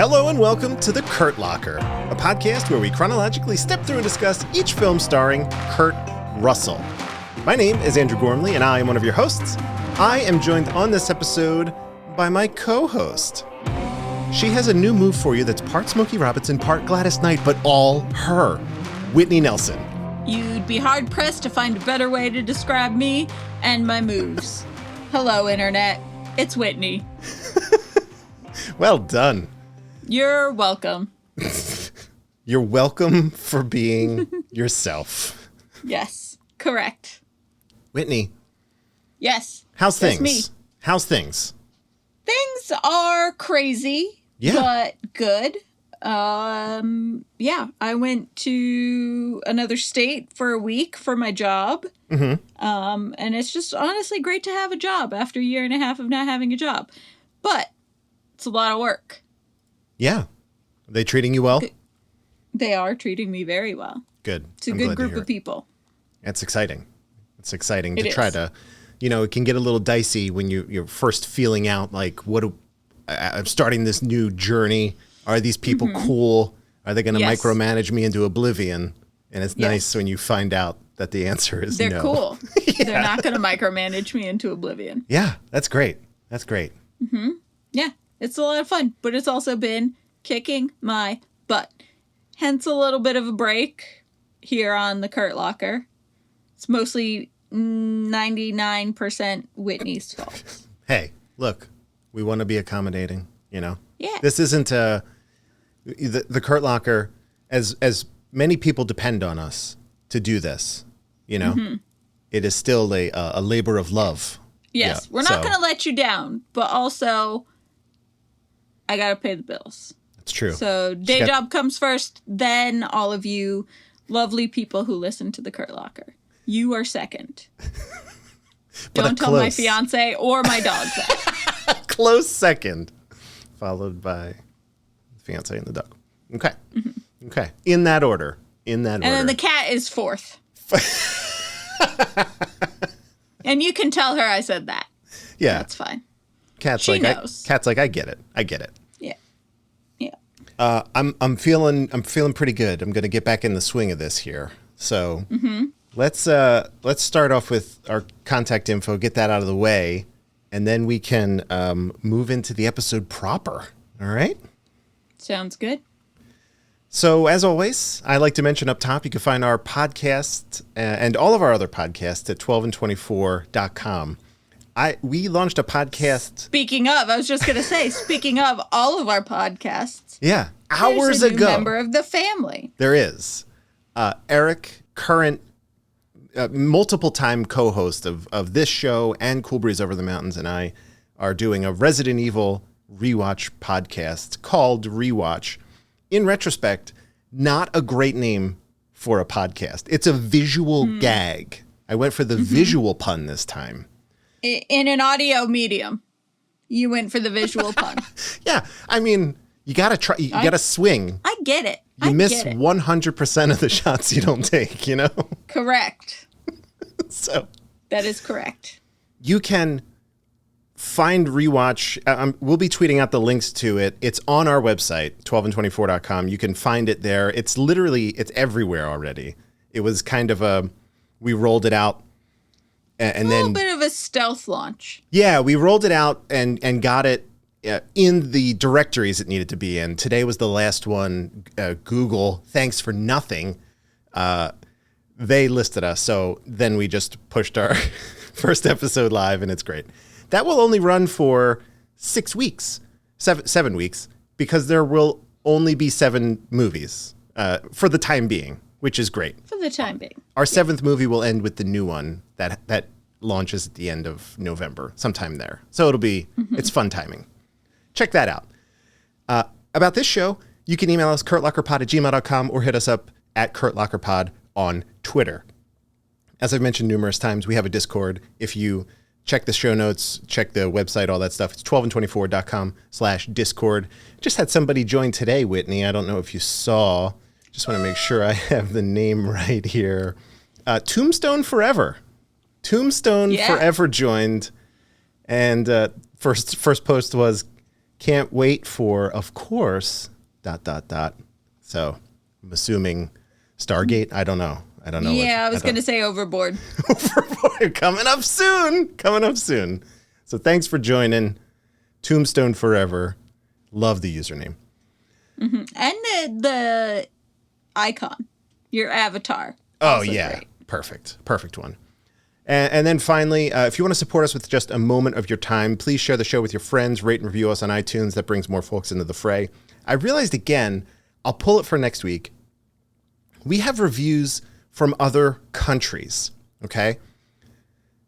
Hello and welcome to The Kurt Locker, a podcast where we chronologically step through and discuss each film starring Kurt Russell. My name is Andrew Gormley, and I am one of your hosts. I am joined on this episode by my co-host. She has a new move for you that's part Smokey Robinson, part Gladys Knight, but all her, Whitney Nelson. You'd be hard-pressed to find a better way to describe me and my moves. Hello, Internet. It's Whitney. Well done. You're welcome. You're welcome for being yourself. Yes, correct. Whitney. Yes. How's things? That's me. How's things? Things are crazy, but good. Yeah, I went to another state for a week for my job. Mm-hmm. And it's just honestly great to have a job after a year and a half of not having a job. But it's a lot of work. Yeah. Are they treating you well? They are treating me very well. Good. It's a good group of people. It's exciting. It's exciting to try to, it can get a little dicey when you're first feeling out like, I'm starting this new journey. Are these people cool? Are they going to micromanage me into oblivion? And it's nice when you find out that the answer is no. They're cool. Yeah. They're not going to micromanage me into oblivion. Yeah, that's great. That's great. Mm-hmm. Yeah, it's a lot of fun, but it's also been kicking my butt. Hence a little bit of a break here on the Kurt Locker. It's mostly 99% Whitney's fault. Hey, look, we want to be accommodating, Yeah. This isn't the Kurt Locker, as many people depend on us to do this, Mm-hmm. It is still a labor of love. Yes, we're not going to let you down, but also I got to pay the bills. That's true. So day job comes first, then all of you lovely people who listen to the Kurt Locker. You are second. Don't tell my fiance or my dog that. Close second, followed by the fiance and the dog. Okay. Mm-hmm. Okay. In that order. And then the cat is fourth. And you can tell her I said that. Yeah. That's fine. She knows. Cat's like, I get it. Yeah. Yeah. I'm feeling pretty good. I'm going to get back in the swing of this here. So let's start off with our contact info, get that out of the way, and then we can move into the episode proper. All right? Sounds good. So, as always, I like to mention up top, you can find our podcast and all of our other podcasts at 12and24.com. We launched a podcast. Speaking of all of our podcasts. Yeah, hours ago. There's a new member of the family. There is. Eric, current multiple-time co-host of this show and Cool Breeze Over the Mountains, and I are doing a Resident Evil rewatch podcast called Rewatch. In retrospect, not a great name for a podcast. It's a visual gag. I went for the visual pun this time. In an audio medium, you went for the visual pun. Yeah, I mean, you got to try. You got to swing. I get it. You miss 100% of the shots you don't take, Correct. So that is correct. You can find Rewatch. We'll be tweeting out the links to it. It's on our website, 12and24.com. You can find it there. It's everywhere already. It was kind of we rolled it out. And then a little bit of a stealth launch. Yeah, we rolled it out and got it in the directories it needed to be in. Today was the last one. Google, thanks for nothing. They listed us. So then we just pushed our first episode live, and it's great. That will only run for 6 weeks, seven weeks, because there will only be 7 movies for the time being, which is great. For the time being. Our 7th movie will end with the new one that launches at the end of November, sometime there. So it's fun timing. Check that out. About this show, you can email us, kurtlockerpod@gmail.com, or hit us up at kurtlockerpod on Twitter. As I've mentioned numerous times, we have a Discord. If you check the show notes, check the website, all that stuff. It's 12and24.com/Discord. Just had somebody join today, Whitney. I don't know if you saw. Just want to make sure I have the name right here. Tombstone Forever. Forever joined. And first post was, Can't wait for, of course, ... So I'm assuming Stargate. I don't know. Yeah, I was going to say Overboard. Overboard. Coming up soon. So thanks for joining. Tombstone Forever. Love the username. Mm-hmm. And the icon, your avatar. Oh, yeah. Great. Perfect one. And then finally, if you want to support us with just a moment of your time, please share the show with your friends, rate and review us on iTunes. That brings more folks into the fray. I realized again, I'll pull it for next week. We have reviews from other countries, okay?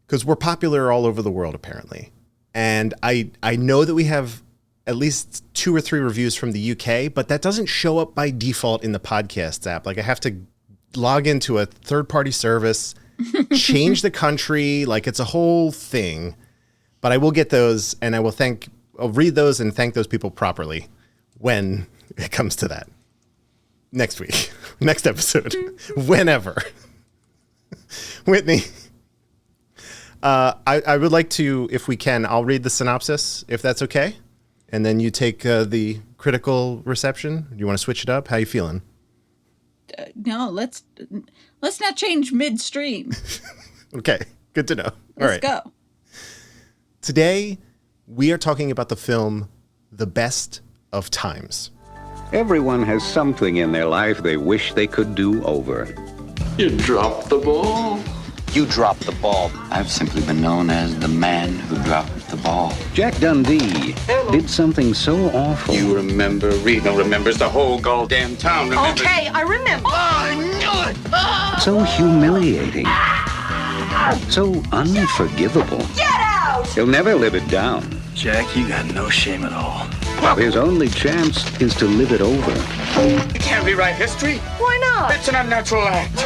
Because we're popular all over the world, apparently. And I know that we have at least 2 or 3 reviews from the UK, but that doesn't show up by default in the podcasts app. Like I have to log into a third-party service, change the country, like it's a whole thing. But I will get those, and I'll read those and thank those people properly when it comes to that. Next week, next episode, whenever. Whitney, I would like to, if we can, I'll read the synopsis, if that's okay. And then you take the critical reception. Do you want to switch it up? How you feeling? No, let's not change midstream. Okay, good to know. Let's go. Today, we are talking about the film The Best of Times. Everyone has something in their life they wish they could do over. You dropped the ball. You dropped the ball. I've simply been known as the man who dropped the ball. Jack Dundee did something so awful. You remember, Reno remembers, the whole goddamn town remembers. Okay, I remember. I knew it! So humiliating. So unforgivable. Get out! He'll never live it down. Jack, you got no shame at all. His only chance is to live it over. You can't rewrite history. Why not? It's an unnatural act.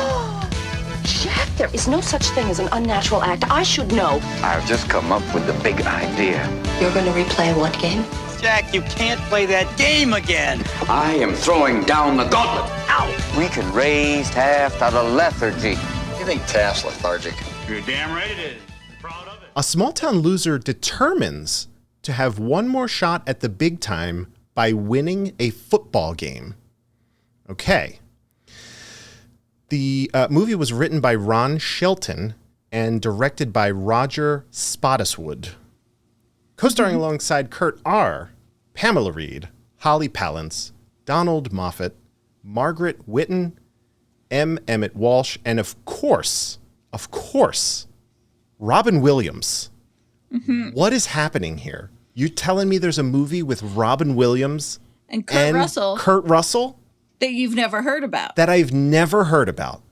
Jack, there is no such thing as an unnatural act. I should know. I've just come up with a big idea. You're going to replay what game? Jack, you can't play that game again. I am throwing down the gauntlet. Ow! We can raise Taft out of lethargy. You think Taft's lethargic? You're damn right it is. Proud of it. A small-town loser determines to have one more shot at the big time by winning a football game. Okay. The movie was written by Ron Shelton and directed by Roger Spottiswoode. Co-starring alongside Kurt R., Pamela Reed, Holly Palance, Donald Moffat, Margaret Whitten, M. Emmett Walsh, and of course, Robin Williams. Mm-hmm. What is happening here? You telling me there's a movie with Robin Williams and Kurt Russell that you've never heard about? That I've never heard about.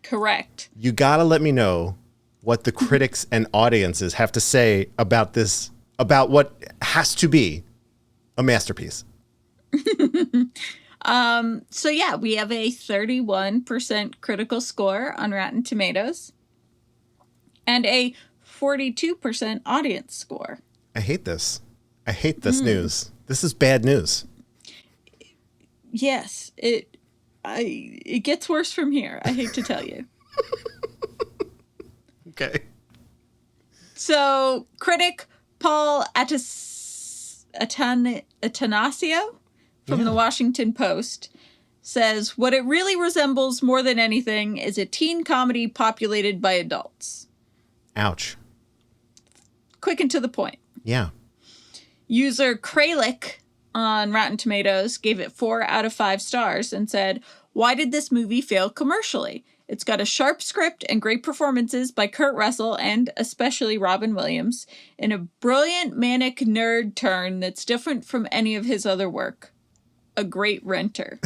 Correct. You got to let me know what the critics and audiences have to say about this, about what has to be a masterpiece. So yeah, we have a 31% critical score on Rotten Tomatoes and a 42% audience score. I hate this. I hate this news. This is bad news. Yes, it gets worse from here. I hate to tell you. Okay. So, critic Paul Atanasio from the Washington Post says, what it really resembles more than anything is a teen comedy populated by adults. Ouch. Quick and to the point. Yeah. User Kralik on Rotten Tomatoes gave it 4 out of 5 stars and said, why did this movie fail commercially? It's got a sharp script and great performances by Kurt Russell and especially Robin Williams in a brilliant manic nerd turn that's different from any of his other work. A great renter.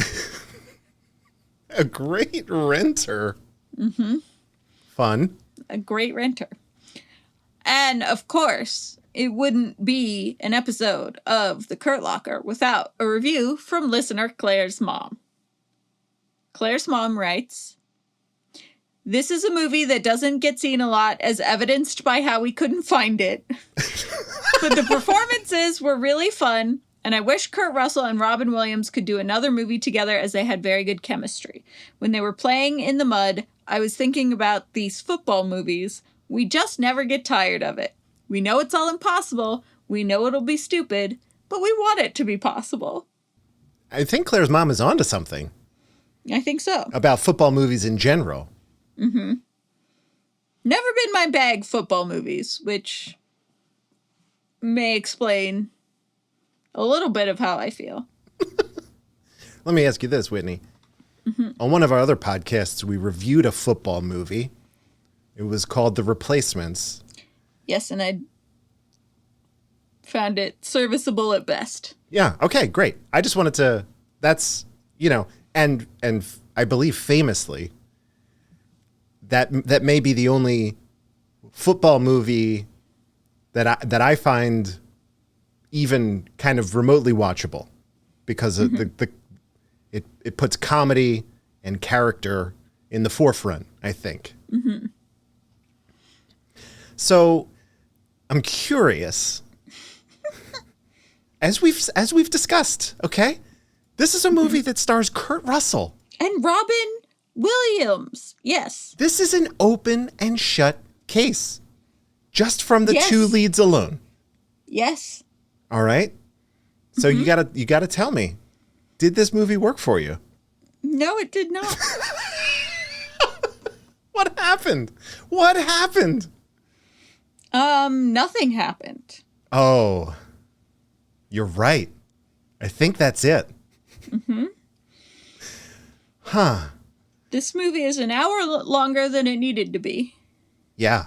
A great renter. Mm-hmm. Fun. A great renter. And of course, it wouldn't be an episode of The Kurt Locker without a review from listener Claire's mom. Claire's mom writes, this is a movie that doesn't get seen a lot, as evidenced by how we couldn't find it. But the performances were really fun, and I wish Kurt Russell and Robin Williams could do another movie together, as they had very good chemistry. When they were playing in the mud, I was thinking about these football movies. We just never get tired of it. We know it's all impossible. We know it'll be stupid, but we want it to be possible. I think Claire's mom is onto something I think so. about football movies in general. Never been my bag, football movies, which may explain a little bit of how I feel. Let me ask you this, Whitney. On one of our other podcasts, we reviewed a football movie. It was called The Replacements. Yes, and I found it serviceable at best. Yeah. Okay, great. I just wanted to, that's, and I believe famously that may be the only football movie that I find even kind of remotely watchable because of it puts comedy and character in the forefront, I think. So I'm curious, as we've discussed, okay? This is a movie that stars Kurt Russell. And Robin Williams. Yes. This is an open and shut case, just from the two leads alone. Yes. All right. So you gotta tell me, did this movie work for you? No, it did not. What happened? What happened? Nothing happened. Oh, you're right. I think that's it. Huh. This movie is an hour longer than it needed to be. Yeah.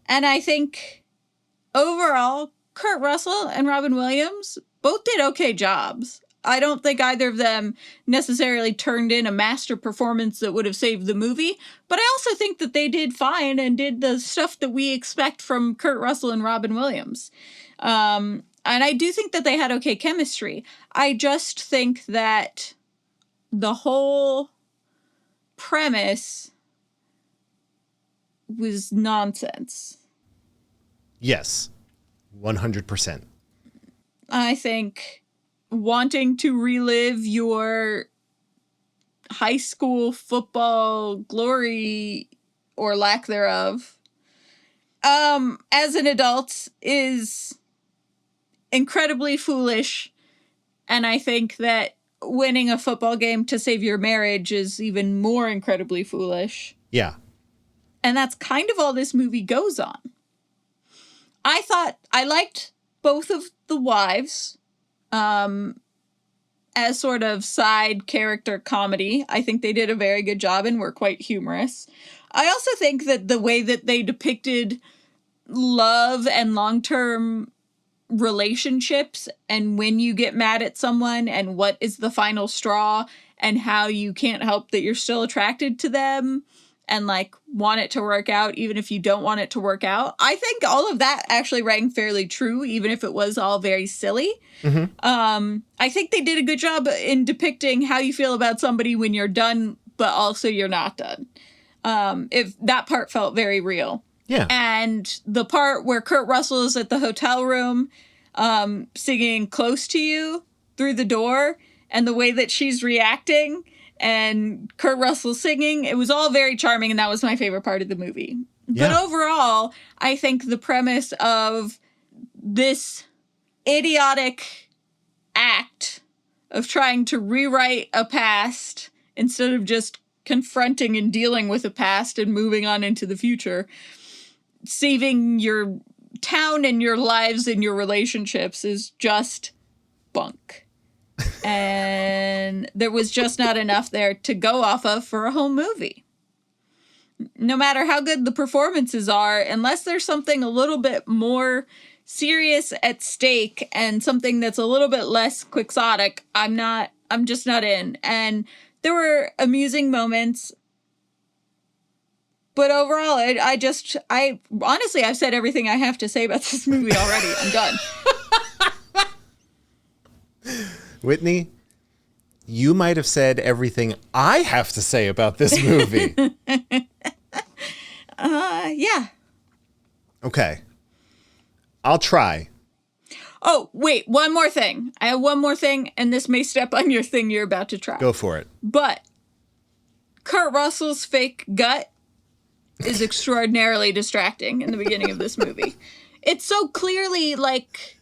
And I think overall, Kurt Russell and Robin Williams both did okay jobs. I don't think either of them necessarily turned in a master performance that would have saved the movie, but I also think that they did fine and did the stuff that we expect from Kurt Russell and Robin Williams. And I do think that they had okay chemistry. I just think that the whole premise was nonsense. Yes. 100%. I think wanting to relive your high school football glory or lack thereof as an adult is incredibly foolish. And I think that winning a football game to save your marriage is even more incredibly foolish. Yeah. And that's kind of all this movie goes on. I thought I liked both of the wives as sort of side character comedy. I think they did a very good job and were quite humorous. I also think that the way that they depicted love and long-term relationships and when you get mad at someone and what is the final straw and how you can't help that you're still attracted to them and like want it to work out even if you don't want it to work out. I think all of that actually rang fairly true, even if it was all very silly. I think they did a good job in depicting how you feel about somebody when you're done, but also you're not done. If that part felt very real. Yeah. And the part where Kurt Russell is at the hotel room singing Close to You through the door and the way that she's reacting and Kurt Russell singing, it was all very charming, and that was my favorite part of the movie. Yeah. But overall, I think the premise of this idiotic act of trying to rewrite a past instead of just confronting and dealing with a past and moving on into the future, saving your town and your lives and your relationships is just bunk. And there was just not enough there to go off of for a whole movie. No matter how good the performances are, unless there's something a little bit more serious at stake and something that's a little bit less quixotic, I'm just not in. And there were amusing moments. But overall, I honestly, I've said everything I have to say about this movie already. I'm done. Whitney, you might have said everything I have to say about this movie. Yeah. Okay. I'll try. Oh, wait, one more thing. I have one more thing, and this may step on your thing you're about to try. Go for it. But Kurt Russell's fake gut is extraordinarily distracting in the beginning of this movie. It's so clearly, like,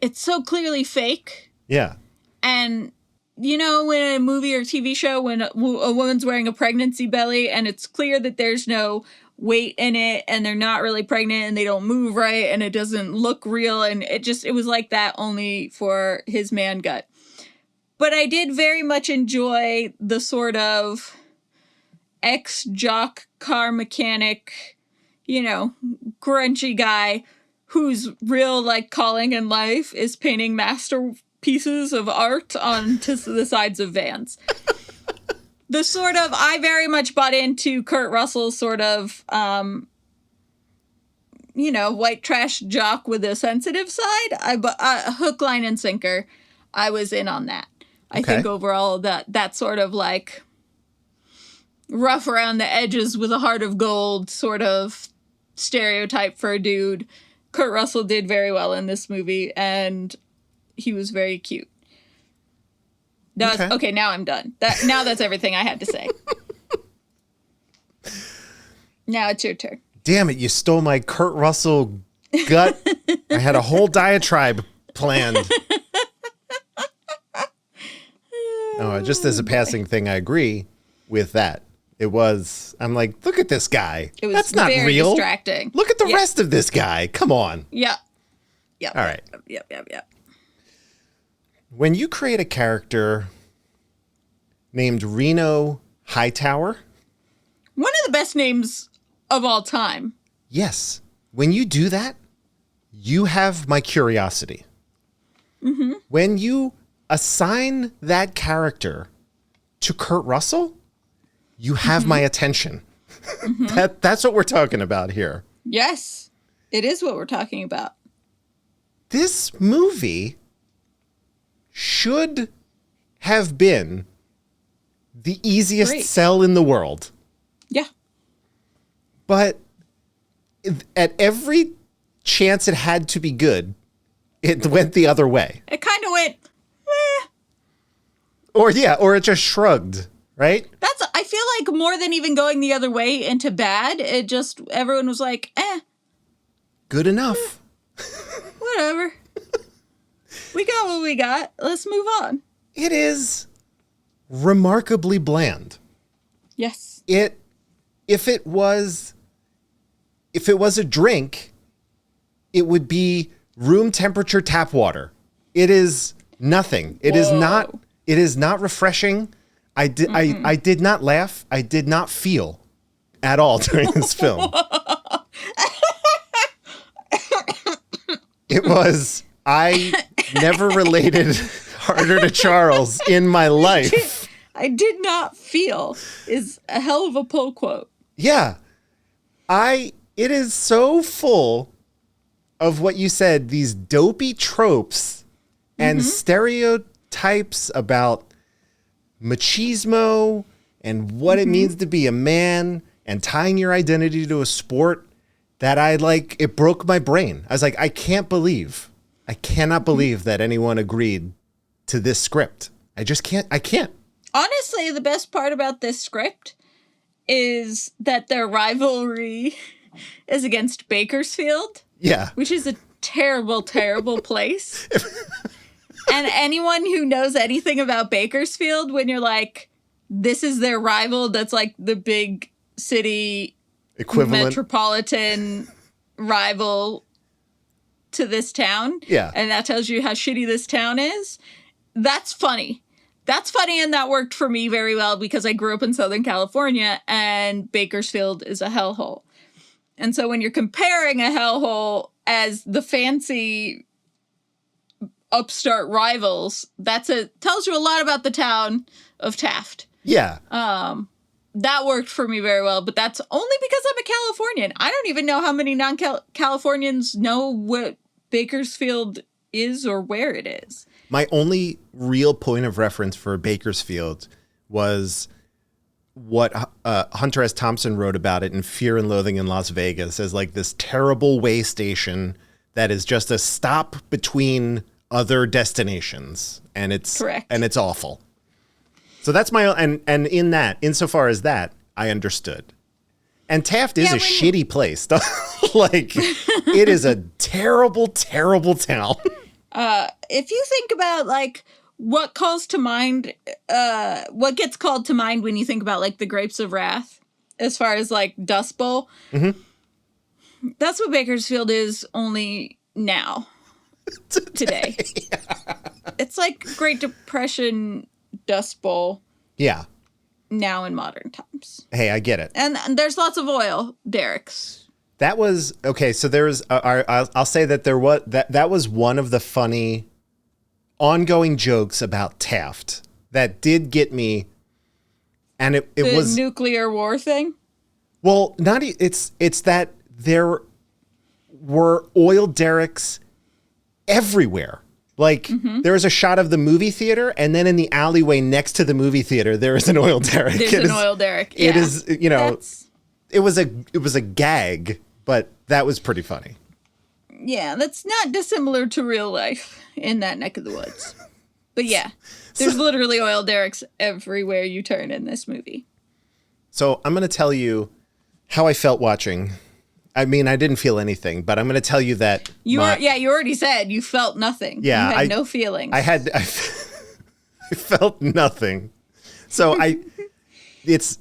it's so clearly fake. Yeah. And you know, when a movie or TV show, when a woman's wearing a pregnancy belly and it's clear that there's no weight in it and they're not really pregnant and they don't move right and it doesn't look real, and it was like that only for his man gut. But I did very much enjoy the sort of ex-jock car mechanic, you know, grungy guy whose real, like, calling in life is painting masterpieces of art onto the sides of vans. The sort of, I very much bought into Kurt Russell's sort of, you know, white trash jock with a sensitive side. Hook, line, and sinker. I was in on that. I think overall that sort of like rough around the edges with a heart of gold sort of stereotype for a dude. Kurt Russell did very well in this movie, and he was very cute. Okay, now I'm done. Now that's everything I had to say. Now it's your turn. Damn it, you stole my Kurt Russell gut. I had a whole diatribe planned. Oh, just as a passing thing, I agree with that. I'm like, look at this guy. It was That's not very real. distracting. Look at the rest of this guy. Come on. Yeah. Yep. All right. Yep. When you create a character named Reno Hightower. One of the best names of all time. Yes. When you do that, you have my curiosity. Mm-hmm. When you assign that character to Kurt Russell, you have my attention. Mm-hmm. That's what we're talking about here. Yes, it is what we're talking about. This movie should have been the easiest sell in the world. Yeah. But at every chance it had to be good, it went the other way. It kind of went, eh. Or it just shrugged, right? I feel like more than even going the other way into bad, it just, everyone was like, Good enough. Whatever. We got what we got. Let's move on. It is remarkably bland. Yes. If it was a drink, it would be room temperature tap water. It is nothing. It is not refreshing. I did not laugh. I did not feel at all during this film. I never related harder to Charles in my life. I did not feel is a hell of a pull quote. Yeah. It is so full of what you said, these dopey tropes and stereotypes about machismo and what it means to be a man and tying your identity to a sport that it broke my brain. I was like, I cannot believe that anyone agreed to this script. I can't. Honestly, the best part about this script is that their rivalry is against Bakersfield. Yeah. Which is a terrible, terrible place. And anyone who knows anything about Bakersfield, when you're like, this is their rival, that's like the big city equivalent metropolitan rival to this town. Yeah. And that tells you how shitty this town is. That's funny. That's funny, and that worked for me very well because I grew up in Southern California and Bakersfield is a hellhole. And so when you're comparing a hellhole as the fancy upstart rivals, tells you a lot about the town of Taft. Yeah. That worked for me very well, but that's only because I'm a Californian. I don't even know how many non-Californians know what Bakersfield is or where it is. My only real point of reference for Bakersfield was what Hunter S. Thompson wrote about it in Fear and Loathing in Las Vegas as like this terrible way station that is just a stop between other destinations. And it's correct. And it's awful. So that's and insofar as that, I understood. And Taft is a shitty place. Like, it is a terrible, terrible town. If you think about like what calls to mind, what gets called to mind when you think about like the Grapes of Wrath, as far as like Dust Bowl, that's what Bakersfield is, only now, today. It's like Great Depression Dust Bowl. Yeah. Now in modern times. Hey, I get it. And there's lots of oil derricks. That was okay. So there's, I'll say that that was one of the funny ongoing jokes about Taft that did get me. And it was nuclear war thing. Well, it's that there were oil derricks everywhere. Like there was a shot of the movie theater, and then in the alleyway next to the movie theater, there is an oil derrick. There's an oil derrick. Yeah. It is, it was a gag, but that was pretty funny. Yeah, that's not dissimilar to real life in that neck of the woods. But yeah, there's literally oil derricks everywhere you turn in this movie. So I'm going to tell you how I felt watching. I mean, I didn't feel anything, but I'm going to tell you that you already said you felt nothing. Yeah, you had no feelings. I felt nothing. So it's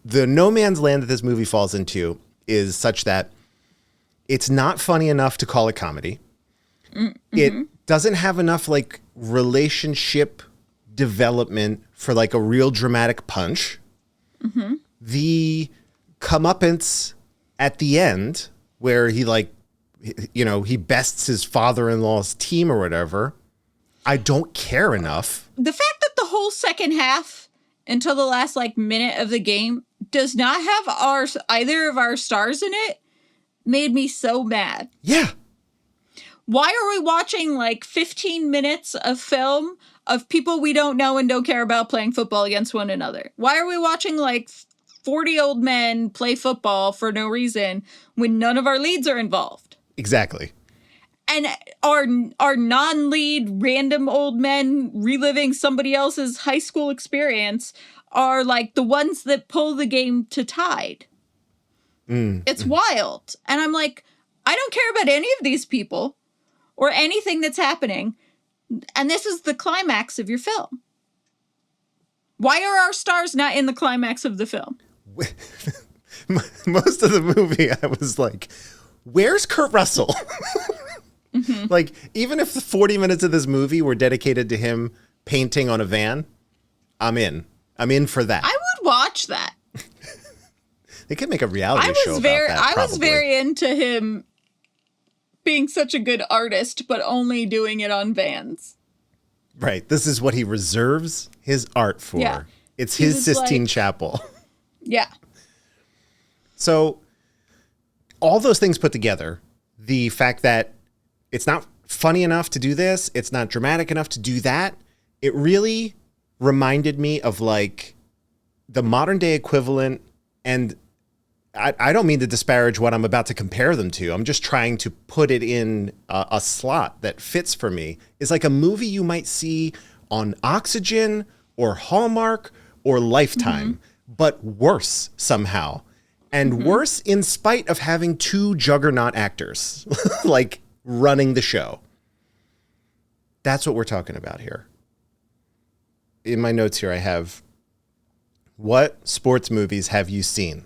the no man's land that this movie falls into is such that it's not funny enough to call it comedy. Mm-hmm. It doesn't have enough like relationship development for like a real dramatic punch. Mm-hmm. The comeuppance at the end where he he bests his father-in-law's team or whatever, I don't care enough. The fact that the whole second half until the last like minute of the game does not have either of our stars in it made me so mad. Yeah. Why are we watching like 15 minutes of film of people we don't know and don't care about playing football against one another? Why are we watching like 40 old men play football for no reason when none of our leads are involved? Exactly. And our non-lead random old men reliving somebody else's high school experience are like the ones that pull the game to tide. It's wild. And I'm like, I don't care about any of these people or anything that's happening. And this is the climax of your film. Why are our stars not in the climax of the film? Most of the movie, I was like, where's Kurt Russell? Mm-hmm. Like, even if the 40 minutes of this movie were dedicated to him painting on a van, I'm in. I'm in for that. I would watch that. They could make a reality show about that, I was very into him being such a good artist, but only doing it on vans. Right. This is what he reserves his art for. Yeah. It's his Sistine Chapel. Yeah. So all those things put together, the fact that it's not funny enough to do this, it's not dramatic enough to do that, it really reminded me of like the modern day equivalent. And I don't mean to disparage what I'm about to compare them to. I'm just trying to put it in a slot that fits for me. It's like a movie you might see on Oxygen or Hallmark or Lifetime, but worse somehow. And worse in spite of having two juggernaut actors like running the show. That's what we're talking about here. In my notes here, I have, what sports movies have you seen?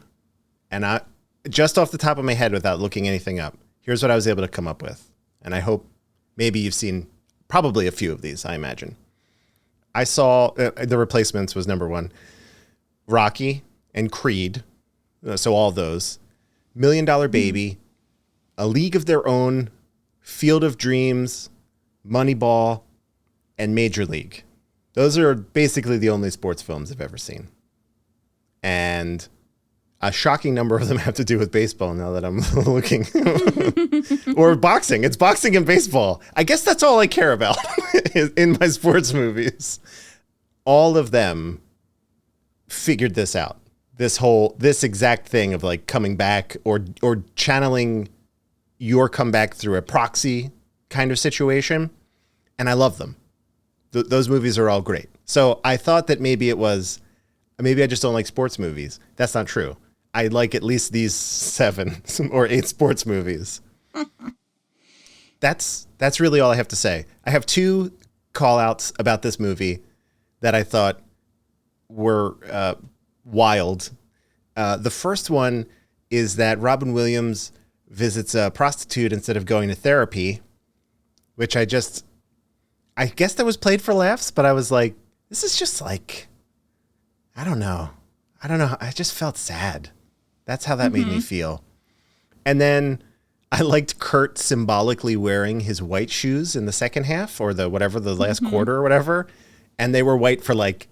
And I, just off the top of my head without looking anything up, here's what I was able to come up with. And I hope maybe you've seen probably a few of these, I imagine. I saw The Replacements was number one. Rocky and Creed. So all those. $1 Million Baby. A League of Their Own. Field of Dreams. Moneyball. And Major League. Those are basically the only sports films I've ever seen. And a shocking number of them have to do with baseball now that I'm looking. Or boxing. It's boxing and baseball. I guess that's all I care about in my sports movies. All of them figured this out. This exact thing of like coming back or channeling your comeback through a proxy kind of situation. And I love them. Those movies are all great. So I thought that maybe I just don't like sports movies. That's not true. I like at least these 7 or 8 sports movies. that's really all I have to say. I have two call-outs about this movie that I thought were wild. The first one is that Robin Williams visits a prostitute instead of going to therapy, which I guess that was played for laughs, but I was like, this is just like, I don't know. I just felt sad. That's how that made me feel. And then I liked Kurt symbolically wearing his white shoes in the second half, or the last quarter or whatever. And they were white for like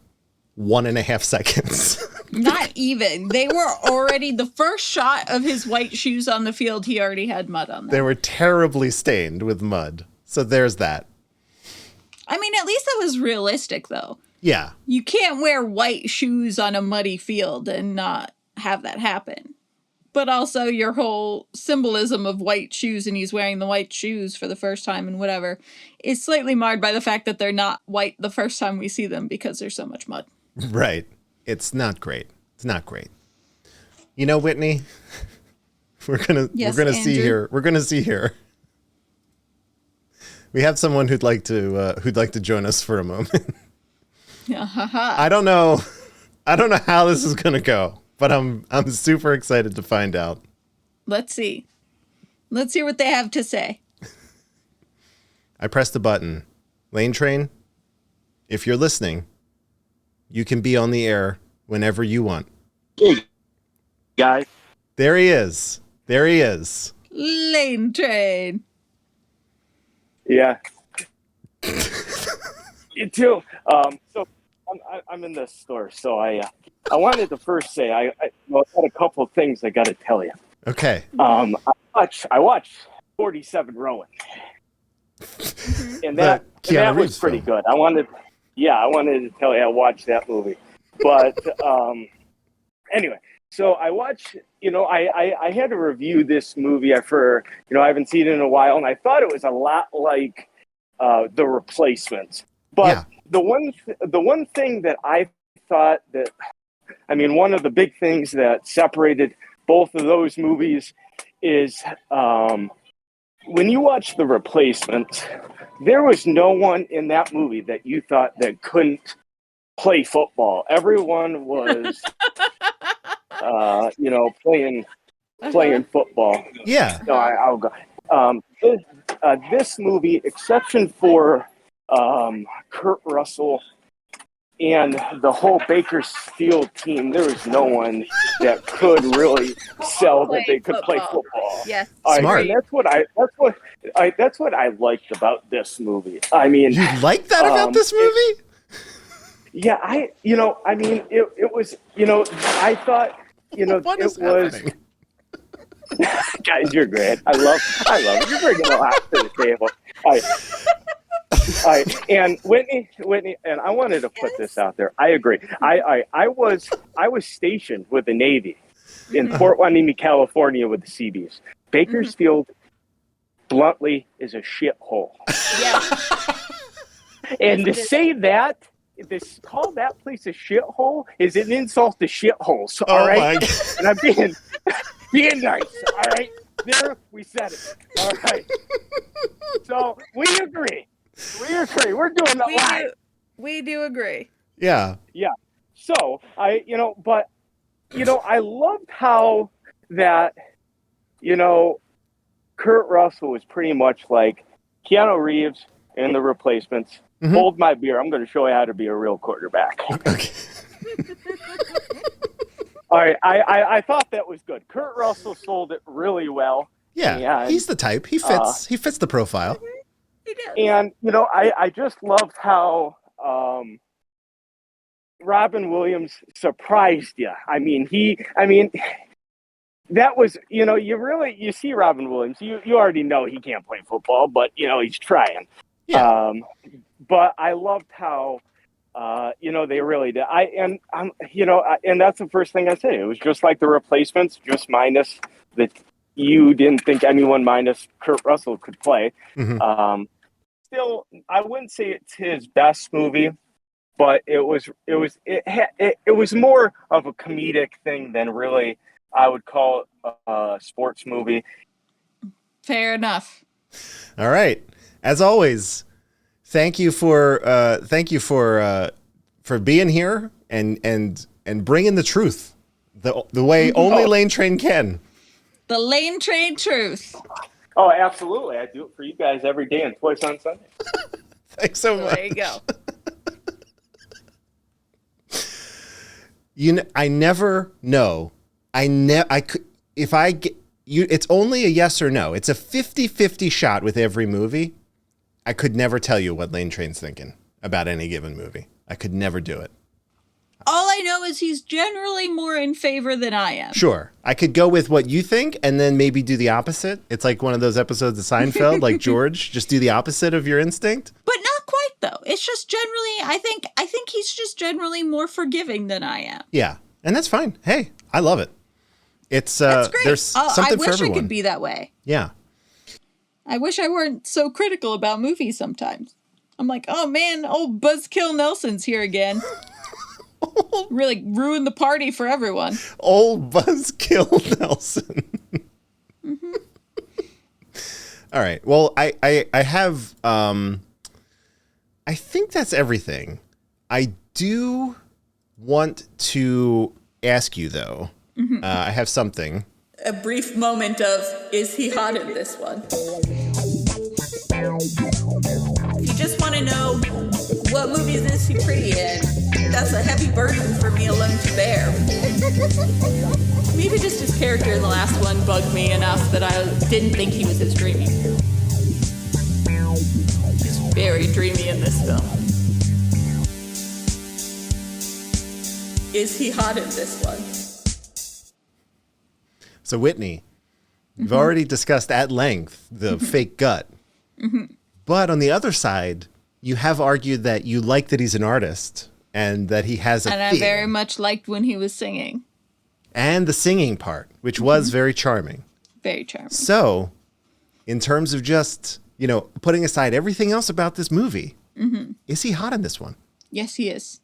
1.5 seconds. Not even. They were already, the first shot of his white shoes on the field, he already had mud on them. They were terribly stained with mud. So there's that. I mean, at least that was realistic, though. Yeah. You can't wear white shoes on a muddy field and not have that happen. But also your whole symbolism of white shoes, and he's wearing the white shoes for the first time and whatever, is slightly marred by the fact that they're not white the first time we see them because there's so much mud. Right. It's not great. It's not great. You know, Whitney, we're gonna see here. We're gonna see here. We have someone who'd like to join us for a moment. I don't know how this is gonna go, but I'm super excited to find out. Let's see. Let's hear what they have to say. I pressed the button. Lane Train, if you're listening, you can be on the air whenever you want. Hey, guys. There he is. Lane Train. Yeah. You too. So I'm in the store, so I wanted to first say I got a couple of things I got to tell you. Okay. I watched 47 Rowan, and that was pretty good. I wanted to tell you I watched that movie, but anyway. So I watched, I had to review this movie I haven't seen it in a while, and I thought it was a lot like The Replacements. But the one thing that I thought one of the big things that separated both of those movies is when you watch The Replacements, there was no one in that movie that you thought that couldn't play football. Everyone was... playing football. Yeah. No, I'll go. This movie, exception for Kurt Russell and the whole Bakersfield team, there was no one that could really sell that they could play football. Yes. Smart. And that's what I liked about this movie. I mean, you like that about this movie? Yeah, it was, I thought, what is happening? Guys, you're great. I love it. You're bringing a lot to the table. And Whitney, and I wanted to put this out there. I agree. I was stationed with the Navy in Fort Hueneme, California, with the Seabees. Bakersfield, bluntly, is a shithole. Yeah. And to say that. Call that place a shithole is an insult to shitholes. All right, and I'm being nice. All right, there we said it. All right, so we agree. We're doing it live. We do agree. Yeah. So I loved how that Kurt Russell was pretty much like Keanu Reeves in The Replacements. Mm-hmm. Hold my beer. I'm going to show you how to be a real quarterback. Okay. All right. I thought that was good. Kurt Russell sold it really well. Yeah, he's the type. He fits. He fits the profile. He does. And I just loved how Robin Williams surprised you. That was you see Robin Williams. You already know he can't play football, but he's trying. Yeah. But I loved how, they really did. And that's the first thing I say. It was just like The Replacements, just minus that you didn't think anyone minus Kurt Russell could play. Mm-hmm. Still, I wouldn't say it's his best movie, but it was more of a comedic thing than really I would call a sports movie. Fair enough. All right. As always, thank you for being here and bringing the truth the way only Lane Train can. The Lane Train truth. Oh, absolutely. I do it for you guys every day and twice on Sunday. Thanks so much. There you go. I never know. I could, if I get you, it's only a yes or no. It's a 50-50 shot with every movie. I could never tell you what Lane Train's thinking about any given movie. I could never do it. All I know is he's generally more in favor than I am. Sure. I could go with what you think and then maybe do the opposite. It's like one of those episodes of Seinfeld, like George, just do the opposite of your instinct. But not quite though. It's just generally I think he's just generally more forgiving than I am. Yeah. And that's fine. Hey, I love it. It's That's great. There's something I for wish everyone. I could be that way. Yeah. I wish I weren't so critical about movies sometimes. I'm like, oh man, old Buzzkill Nelson's here again. Really ruined the party for everyone. Old Buzzkill Nelson. Mm-hmm. All right. Well, I have I think that's everything. I do want to ask you though. Mm-hmm. I have something. A brief moment of, is he hot in this one? If you just want to know what movies is he pretty in, that's a heavy burden for me alone to bear. Maybe just his character in the last one bugged me enough that I didn't think he was as dreamy. He's very dreamy in this film. Is he hot in this one? So Whitney, you've already discussed at length the fake gut. But on the other side, you have argued that you like that he's an artist and that he has a And I theme. very much liked when he was singing. And the singing part, which was very charming. Very charming. So, in terms of just, putting aside everything else about this movie, is he hot in this one? Yes, he is.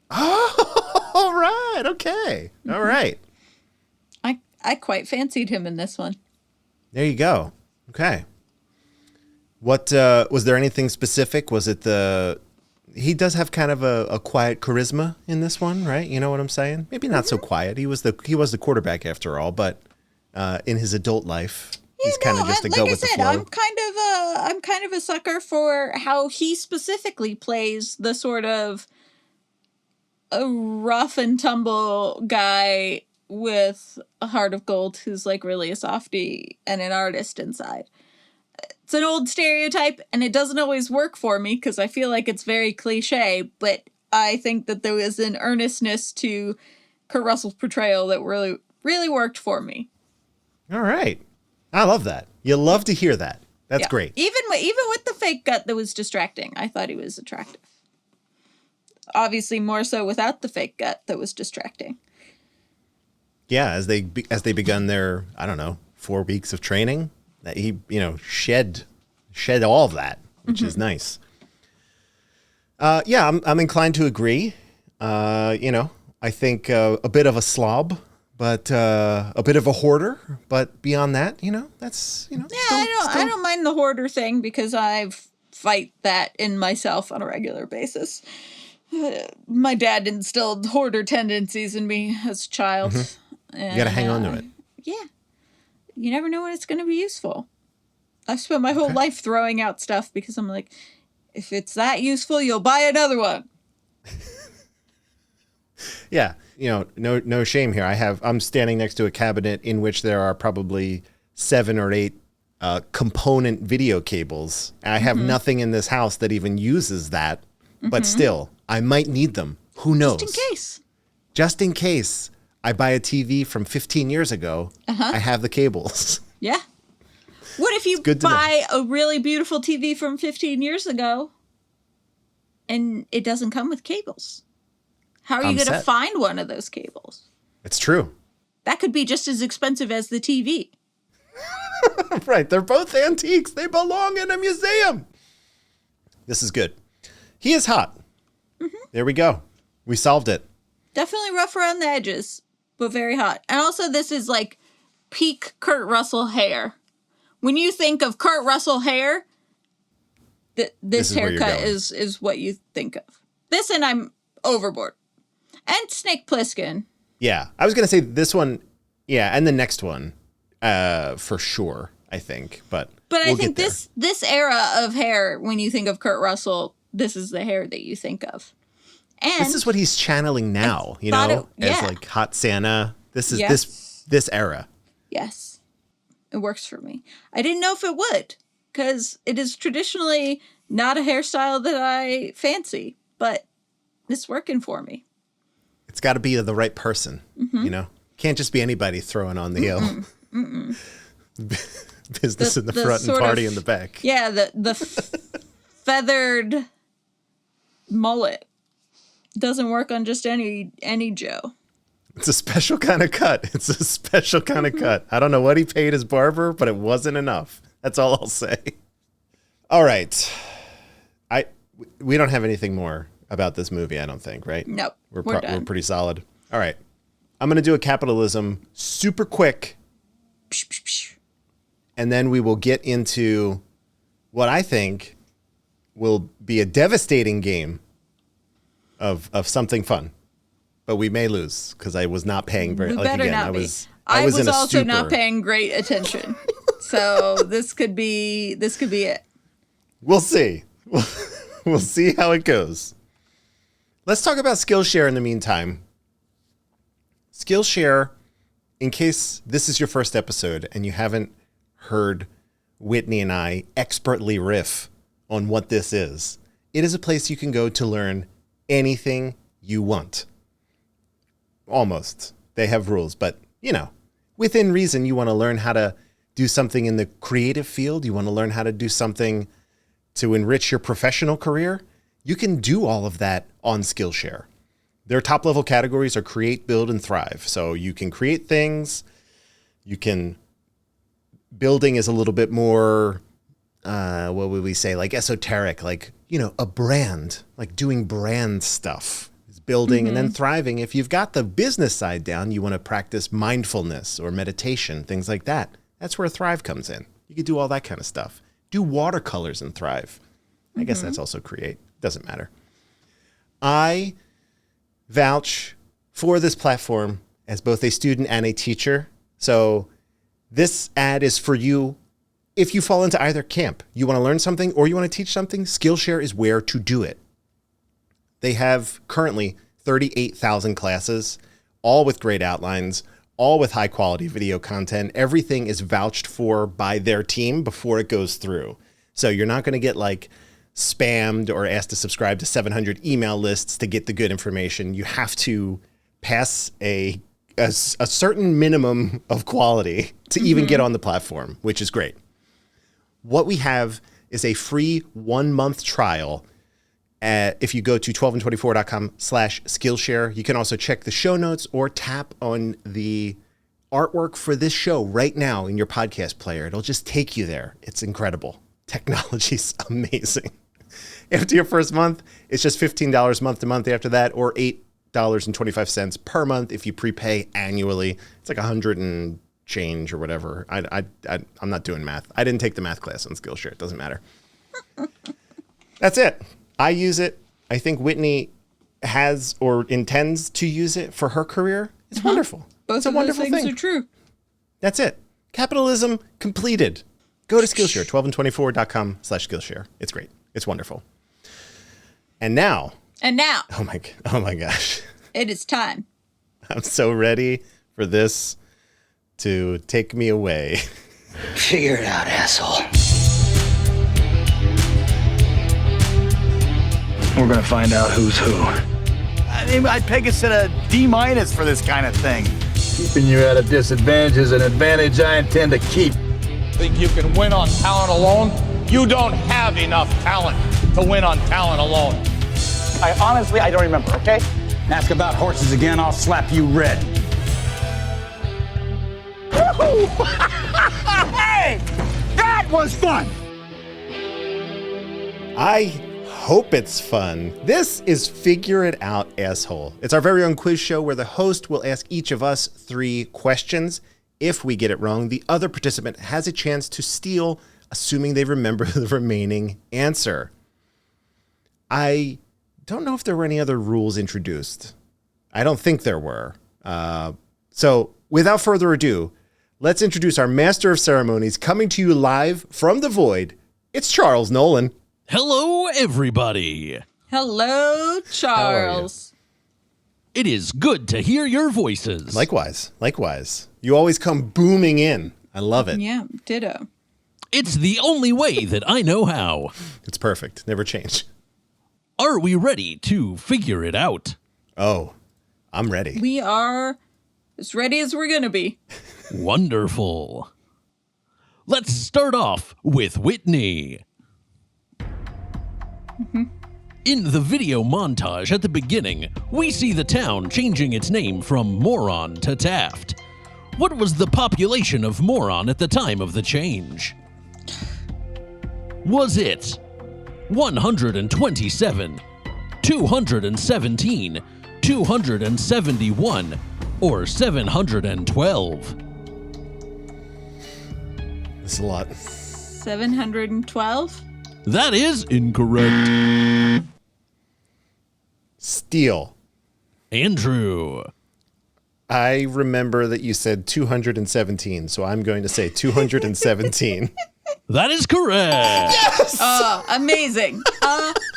Oh, all right. Okay. All right. I quite fancied him in this one. There you go. Okay. What, was there anything specific? Was it he does have kind of a quiet charisma in this one, right? You know what I'm saying? Maybe not so quiet. He was the quarterback after all, but in his adult life, he's kind of just a go with the flow. I'm kind of a sucker for how he specifically plays the sort of a rough and tumble guy with a heart of gold who's like really a softie and an artist inside. It's an old stereotype and it doesn't always work for me because I feel like it's very cliche, but I think that there was an earnestness to Kurt Russell's portrayal that really, really worked for me. All right. I love that. You love to hear that. That's Yeah. great. Even with the fake gut that was distracting, I thought he was attractive. Obviously more so without the fake gut that was distracting. Yeah, as they begun their, 4 weeks of training, that he, shed all of that, which is nice. Yeah, I'm inclined to agree. I think a bit of a slob, but a bit of a hoarder. But beyond that, that's Yeah, I don't mind the hoarder thing because I fight that in myself on a regular basis. My dad instilled hoarder tendencies in me as a child. And, you got to hang on to it. Yeah. You never know when it's going to be useful. I've spent my whole life throwing out stuff because I'm like, if it's that useful, you'll buy another one. Yeah. No shame here. I'm standing next to a cabinet in which there are probably 7 or 8 component video cables. I have nothing in this house that even uses that, but still, I might need them. Who knows? Just in case I buy a TV from 15 years ago, I have the cables. Yeah. What if you buy a really beautiful TV from 15 years ago and it doesn't come with cables? How are you going to find one of those cables? It's true. That could be just as expensive as the TV. Right. They're both antiques. They belong in a museum. This is good. He is hot. There we go. We solved it. Definitely rough around the edges, but very hot. And also this is like peak Kurt Russell hair, When you think of Kurt Russell hair, this is where you're haircut going. is what you think of. This and I'm Overboard. And Snake Plissken. Yeah. I was going to say this one, yeah, and the next one, for sure, I think. But I we'll think get there. this era of hair, when you think of Kurt Russell, this is the hair that you think of. And This is what he's channeling now, you thought know, it- yeah. as like Hot Santa. This is Yes. this era. Yes, it works for me. I didn't know if it would, because it is traditionally not a hairstyle that I fancy, but it's working for me. It's got to be the right person, Mm-hmm. you know? Can't just be anybody throwing on the business in the front and sort party of- in the back. Yeah, the feathered mullet doesn't work on just any Joe. It's a special kind of cut. It's a special kind of cut. I don't know what he paid his barber, but it wasn't enough. That's all I'll say. All right. We don't have anything more about this movie, I don't think, right? Nope, We're we're done. pretty solid. All right. I'm going to do a capitalism super quick, Psh, psh, psh. and then we will get into what I think will be a devastating game of something fun. But we may lose because I was not paying very. We Like better again, not I be. was. I was in a also not stupor. paying great attention. So this could be it. We'll see. We'll see how it goes. Let's talk about Skillshare in the meantime. Skillshare, in case this is your first episode and you haven't heard Whitney and I expertly riff on what this is, it is a place you can go to learn anything you want. Almost. They have rules, but, you know, within reason, you want to learn how to do something in the creative field. You want to learn how to do something to enrich your professional career. You can do all of that on Skillshare. Their top level categories are create, build, and thrive. So you can create things. You can, building is a little bit more, what would we say, like esoteric, like, you know, a brand, like doing brand stuff is building. And then thriving. If you've got the business side down, you want to practice mindfulness or meditation, things like that. That's where Thrive comes in. You could do all that kind of stuff. Do watercolors and Thrive. I guess that's also create. Doesn't matter. I vouch for this platform as both a student and a teacher. So this ad is for you if you fall into either camp. You want to learn something or you want to teach something, Skillshare is where to do it. They have currently 38,000 classes, all with great outlines, all with high quality video content. Everything is vouched for by their team before it goes through. So you're not going to get like spammed or asked to subscribe to 700 email lists to get the good information. You have to pass a certain minimum of quality to even get on the platform, which is great. What we have is a free 1-month trial. If you go to 12and24.com/Skillshare, you can also check the show notes or tap on the artwork for this show right now in your podcast player. It'll just take you there. It's incredible. Technology's amazing. After your first month, it's just $15 month to month after that, or $8.25 per month if you prepay annually. It's like 100 and change or whatever. I'm not doing math. I didn't take the math class on Skillshare. It doesn't matter. That's it. I use it. I think Whitney has or intends to use it for her career. It's wonderful. Both It's a of those wonderful things thing. are true. That's it. Capitalism completed. Go to Skillshare, 12and24.com/Skillshare. It's great. It's wonderful. And now, oh my gosh, it is time. I'm so ready for this to take me away. Figure it out, asshole. We're gonna find out who's who. I mean, I'd peg us at a D- for this kind of thing. Keeping you at a disadvantage is an advantage I intend to keep. Think you can win on talent alone? You don't have enough talent to win on talent alone. I don't remember, okay? Ask about horses again, I'll slap you red. Hey! That was fun! I hope it's fun. This is Figure It Out, Asshole. It's our very own quiz show where the host will ask each of us 3 questions. If we get it wrong, the other participant has a chance to steal, assuming they remember the remaining answer. I don't know if there were any other rules introduced. I don't think there were. So without further ado, let's introduce our master of ceremonies coming to you live from the void. It's Charles Nolan. Hello, everybody. Hello, Charles. It is good to hear your voices. Likewise. You always come booming in. I love it. Yeah, ditto. It's the only way that I know how. It's perfect. Never change. Are we ready to figure it out? Oh, I'm ready. We are as ready as we're going to be. Wonderful. Let's start off with Whitney. In the video montage at the beginning, we see the town changing its name from Moron to Taft. What was the population of Moron at the time of the change? Was it 127, 217, 271, or 712? That's a lot. 712? That is incorrect. Steal. Andrew. I remember that you said 217, so I'm going to say 217. That is correct. Yes! Amazing.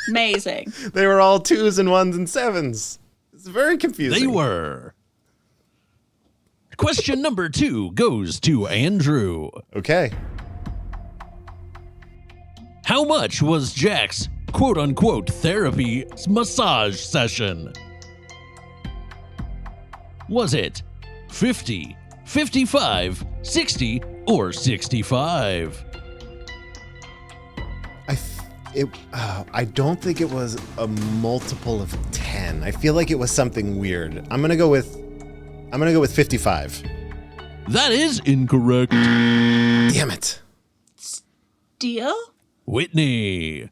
Amazing. They were all 2s and 1s and 7s. It's very confusing. They were. Question number 2 goes to Andrew. Okay. How much was Jack's quote-unquote therapy massage session? Was it 50, 55, 60, or 65? I don't think it was a multiple of 10. I feel like it was something weird. I'm gonna go with 55. That is incorrect. Damn it. Steal? Whitney.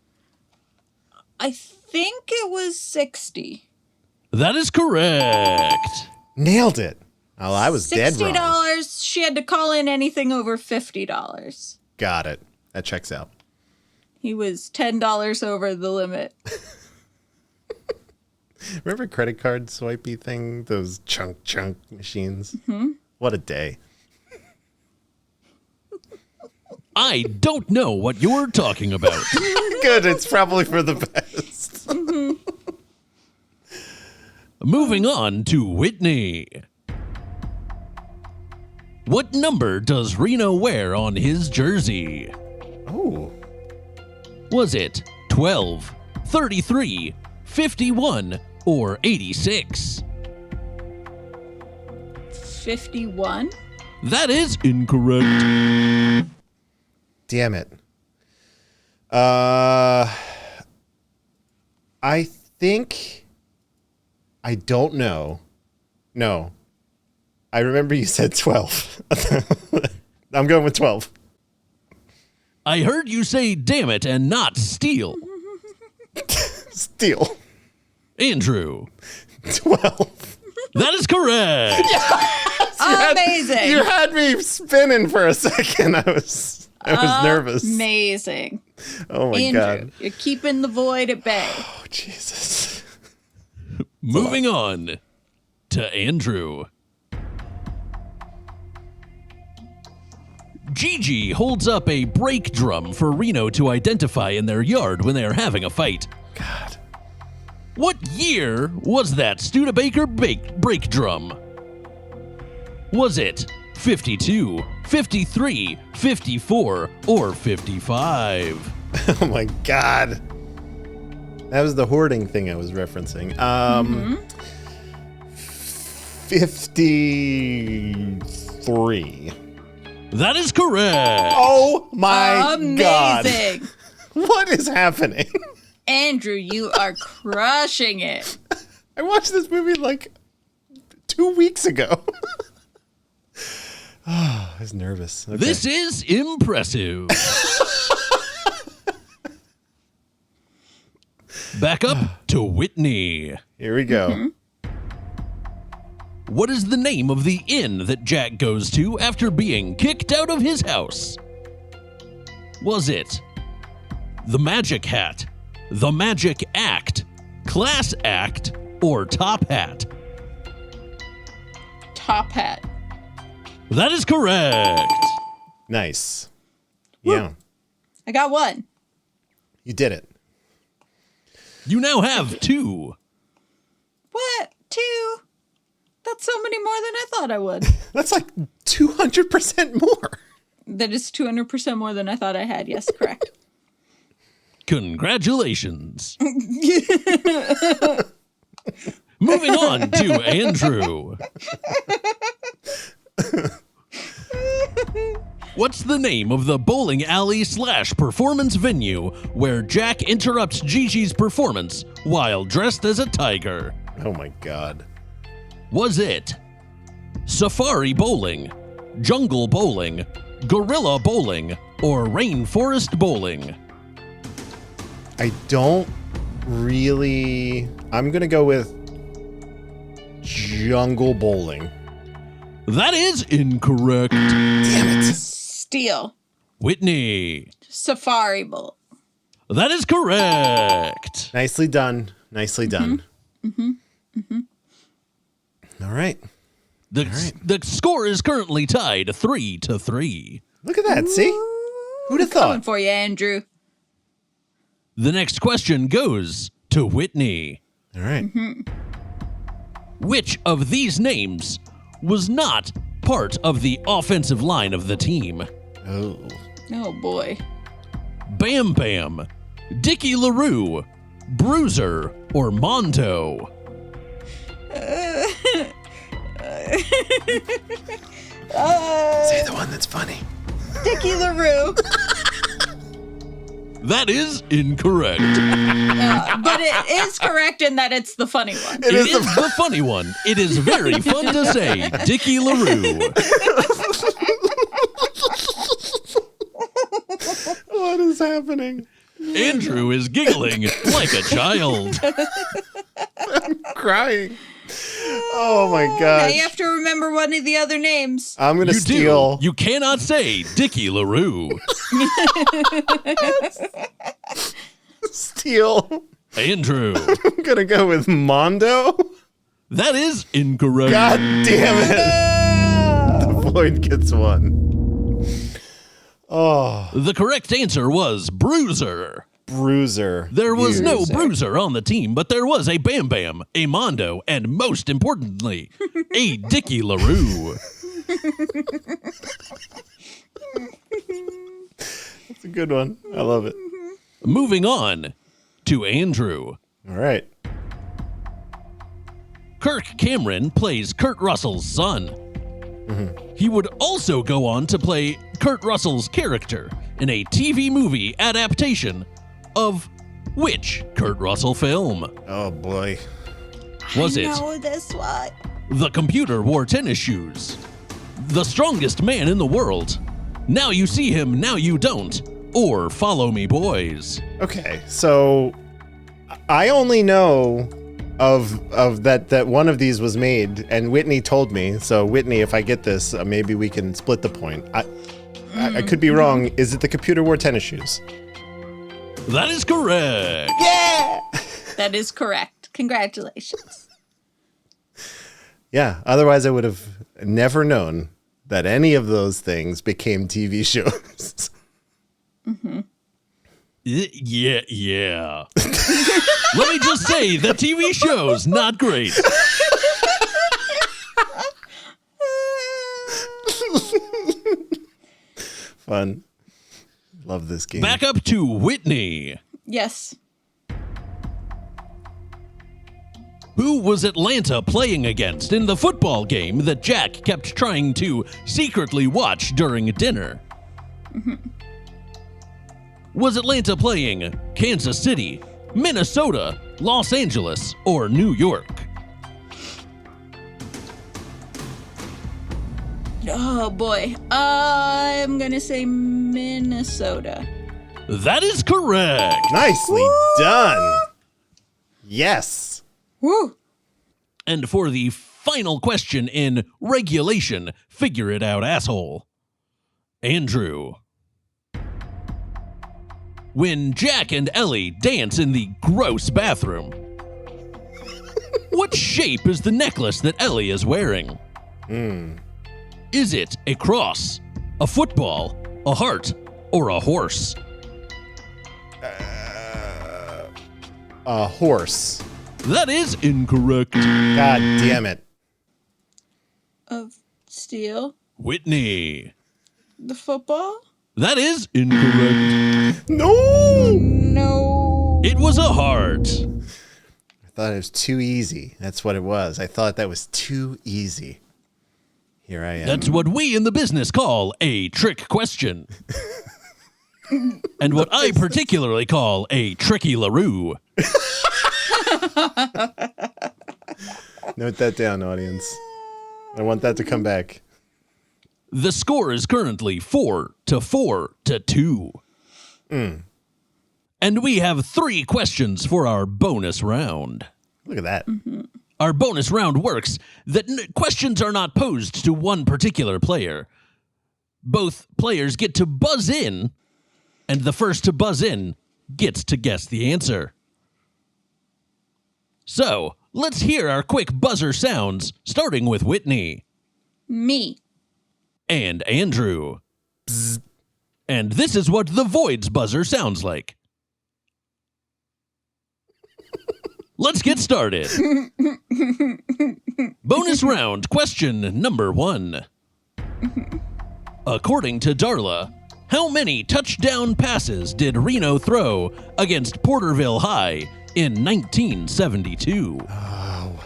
I think it was 60. That is correct. Nailed it. Oh, I was dead wrong. $60. She had to call in anything over $50. Got it. That checks out. He was $10 over the limit. Remember credit card swipey thing? Those chunk machines? Mm-hmm. What a day. I don't know what you're talking about. Good, it's probably for the best. Mm-hmm. Moving on to Whitney. What number does Reno wear on his jersey? Oh. Was it 12, 33, 51, or 86? 51? That is incorrect. Damn it. I think... I don't know. No. I remember you said 12. I'm going with 12. I heard you say damn it and not steal. Steal. Andrew. 12. That is correct. Yes! Amazing. You had me spinning for a second. I was nervous. Amazing. Oh my Andrew, God. you're keeping the void at bay. Oh, Jesus. Moving on to Andrew. Gigi holds up a brake drum for Reno to identify in their yard when they are having a fight. God. What year was that Studebaker brake drum? Was it 52, 53, 54, or 55? Oh my God. That was the hoarding thing I was referencing. 53. That is correct. Oh my Amazing. God. What is happening? Andrew, you are crushing it. I watched this movie like 2 weeks ago. Oh, I was nervous. Okay. This is impressive. Back up to Whitney. Here we go. What is the name of the inn that Jack goes to after being kicked out of his house? Was it the Magic Hat, the Magic Act, Class Act, or Top Hat? Top Hat. That is correct. Nice. Woo. Yeah. I got one. You did it. You now have 2. What? 2? That's so many more than I thought I would. That's like 200% more. That is 200% more than I thought I had. Yes, correct. Congratulations. Moving on to Andrew. What's the name of the bowling alley / performance venue where Jack interrupts Gigi's performance while dressed as a tiger? Oh my God. Was it Safari Bowling, Jungle Bowling, Gorilla Bowling, or Rainforest Bowling? I don't really... I'm going to go with Jungle Bowling. That is incorrect. Damn it. Steal. Whitney. Safari Bowl. That is correct. Nicely done. Nicely done. All right. The score is currently tied 3-3. Look at that. See? Who'd have Coming thought? for you, Andrew. The next question goes to Whitney. All right. Which of these names was not part of the offensive line of the team? Oh. Oh, boy. Bam Bam, Dickie LaRue, Bruiser, or Mondo? Say the one that's funny. Dickie LaRue. That is incorrect. But it is correct in that it's the funny one. It is the funny one. It is very fun to say, Dickie LaRue. What is happening? Andrew is giggling like a child. I'm crying. Oh my Now gosh. you have to remember one of the other names. I'm going to You steal. do. You cannot say Dickie LaRue. Steal. Andrew. I'm going to go with Mondo. That is incorrect. God damn it. The Floyd gets one. Oh. The correct answer was Bruiser. Bruiser. There was no Bruiser. Bruiser on the team, but there was a Bam Bam, a Mondo, and most importantly, a Dickie LaRue. That's a good one. I love it. Moving on to Andrew. All right. Kirk Cameron plays Kurt Russell's son. He would also go on to play Kurt Russell's character in a TV movie adaptation of which Kurt Russell film? Oh boy. Was it I know this one. The Computer Wore Tennis Shoes, The Strongest Man in the World, Now You See Him, Now You Don't, or Follow Me Boys? Okay, so I only know of that one of these was made, and Whitney told me. So Whitney, if I get this, maybe we can split the point. I could be wrong. Is it The Computer Wore Tennis Shoes? That is correct. Yeah. That is correct. Congratulations. Yeah. Otherwise, I would have never known that any of those things became TV shows. Yeah. Let me just say, the TV show's not great. Fun. Love this game. Back up to Whitney. Yes. Who was Atlanta playing against in the football game that Jack kept trying to secretly watch during dinner? Was Atlanta playing Kansas City, Minnesota, Los Angeles, or New York? Oh boy. I'm gonna say Minnesota. That is correct. Nicely done. Yes. Woo. And for the final question in Regulation Figure It Out, Asshole. Andrew. When Jack and Ellie dance in the gross bathroom, what shape is the necklace that Ellie is wearing? Is it a cross, a football, a heart, or a horse? A horse. That is incorrect. God damn it. Of steel. Whitney. The football? That is incorrect. No. It was a heart. I thought it was too easy. That's what it was. I thought that was too easy. Here I am. That's what we in the business call a trick question. And what I particularly call a tricky LaRue. Note that down, audience. I want that to come back. The score is currently 4-2. And we have 3 questions for our bonus round. Look at that. Our bonus round works that questions are not posed to one particular player. Both players get to buzz in, and the first to buzz in gets to guess the answer. So, let's hear our quick buzzer sounds, starting with Whitney. Me. And Andrew. Bzz. And this is what the Void's buzzer sounds like. Let's get started. Bonus round, question number 1. According to Darla, how many touchdown passes did Reno throw against Porterville High in 1972? Oh.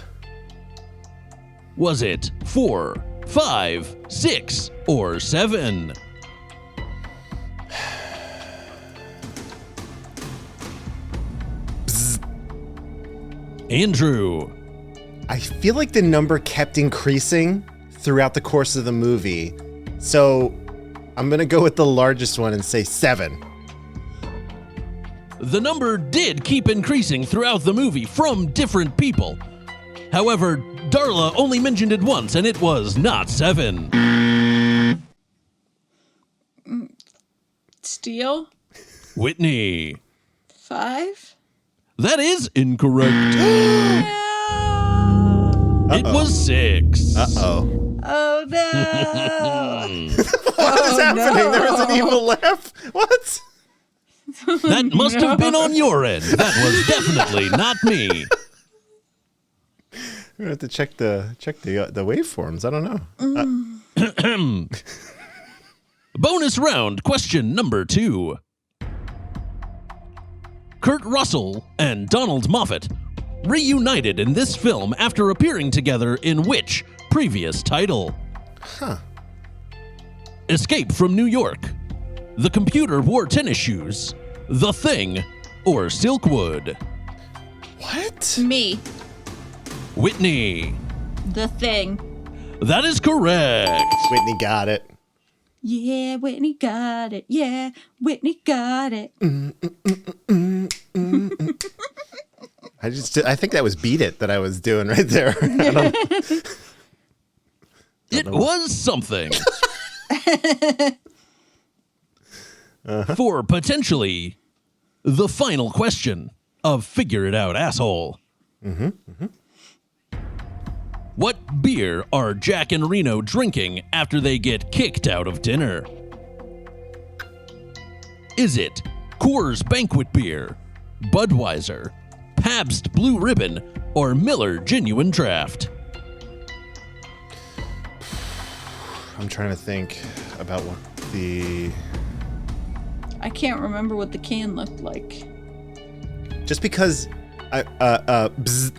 Was it 4, 5, 6, or 7? Andrew. I feel like the number kept increasing throughout the course of the movie. So I'm going to go with the largest one and say 7. The number did keep increasing throughout the movie from different people. However, Darla only mentioned it once, and it was not 7. Steel. Whitney. 5. That is incorrect. It was 6. Uh-oh. Oh, no. What is happening? There was an evil laugh. What? That must have been on your end. That was definitely not me. We're gonna have to check the waveforms. I don't know. Bonus round, question number 2. Kurt Russell and Donald Moffat reunited in this film after appearing together in which previous title? Escape from New York, The Computer Wore Tennis Shoes, The Thing, or Silkwood? What? Me. Whitney. The Thing. That is correct. Whitney got it. Yeah, Whitney got it. Yeah, Whitney got it. I think that was Beat It that I was doing right there. It was something. For potentially the final question of Figure It Out, Asshole. What beer are Jack and Reno drinking after they get kicked out of dinner? Is it Coors Banquet Beer, Budweiser, Pabst Blue Ribbon, or Miller Genuine Draft? I'm trying to think about what the... I can't remember what the can looked like. Just because bzz.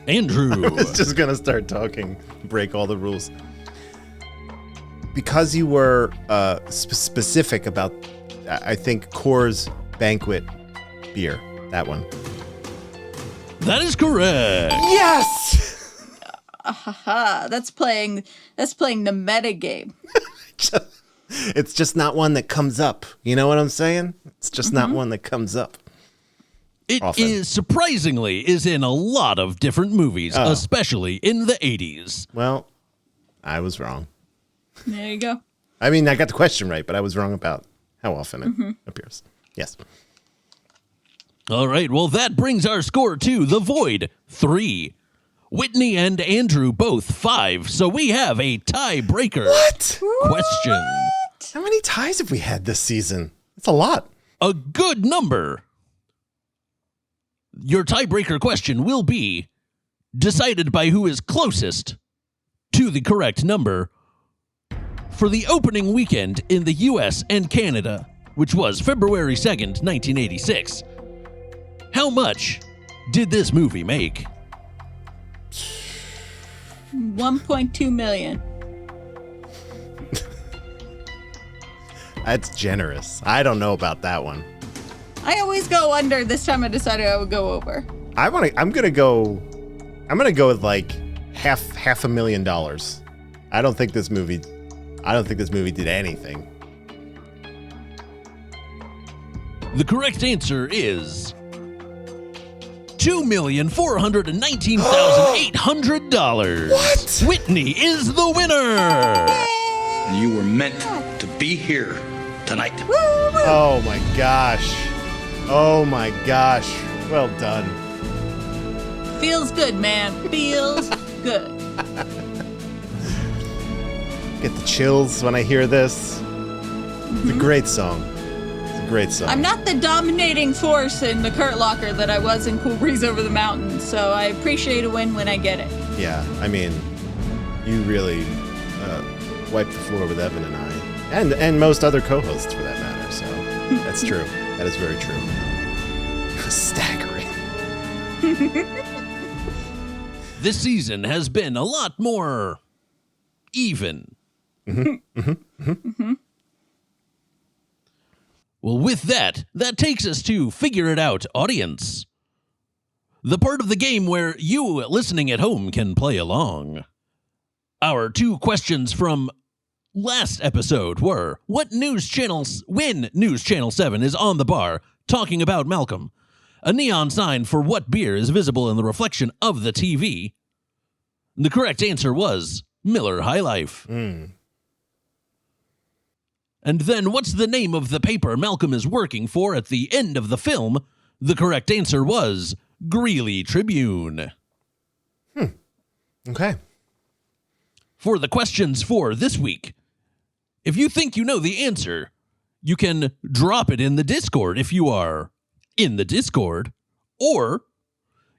Andrew. I was just going to start talking, break all the rules. Because you were specific about, I think, Coors Banquet Beer. That one. That is correct. Yes! That's playing the meta game. It's just not one that comes up. You know what I'm saying? It's just not one that comes up. It often. is surprisingly is in a lot of different movies, especially in the 80s. Well, I was wrong. There you go. I mean, I got the question right, but I was wrong about how often it appears. Yes. All right, well, that brings our score to The Void, 3. Whitney and Andrew both 5, so we have a tiebreaker. What? Question. How many ties have we had this season? That's a lot. A good number. Your tiebreaker question will be decided by who is closest to the correct number for the opening weekend in the US and Canada, which was February 2nd, 1986. How much did this movie make? 1.2 million. That's generous. I don't know about that one. I always go under. This time I decided I would go over. I'm gonna go with like half $500,000. I don't think this movie did anything. The correct answer is $2,419,800. What? Whitney is the winner. You were meant to be here tonight. Oh my gosh. Oh my gosh. Well done. Feels good, man. Feels good. Get the chills when I hear this. It's a great song. It's a great song. I'm not the dominating force in the Kurt Locker that I was in Cool Breeze Over the Mountains, so I appreciate a win when I get it. Yeah, I mean, you really wiped the floor with Evan and I, and most other co-hosts for that matter. So that's true. That is very true. Staggering. This season has been a lot more even. Well, with that takes us to Figure It Out Audience. The part of the game where you listening at home can play along. Our 2 questions from last episode were, when News Channel 7 is on the bar talking about Malcolm, a neon sign for what beer is visible in the reflection of the TV? The correct answer was Miller High Life. And then, what's the name of the paper Malcolm is working for at the end of the film? The correct answer was Greeley Tribune. Okay. For the questions for this week, if you think you know the answer, you can drop it in the Discord if you are in the Discord, or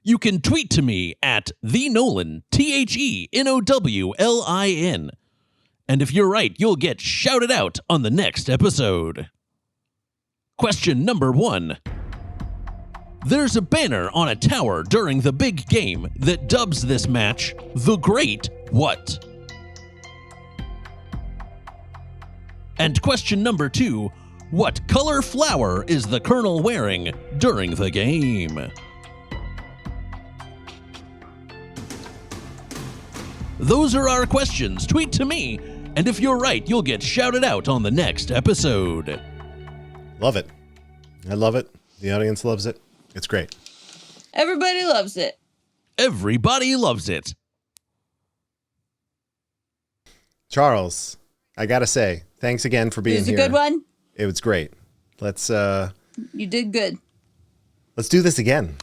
you can tweet to me at TheNolan, TheNowlin. And if you're right, you'll get shouted out on the next episode. Question number 1. There's a banner on a tower during the big game that dubs this match The Great What? And question number 2. What color flower is the Colonel wearing during the game? Those are our questions. Tweet to me, and if you're right, you'll get shouted out on the next episode. Love it. I love it. The audience loves it. It's great. Everybody loves it. Everybody loves it. Charles, I gotta say, thanks again for being It was here. a good one. It was great. Let's You did good. let's do this again.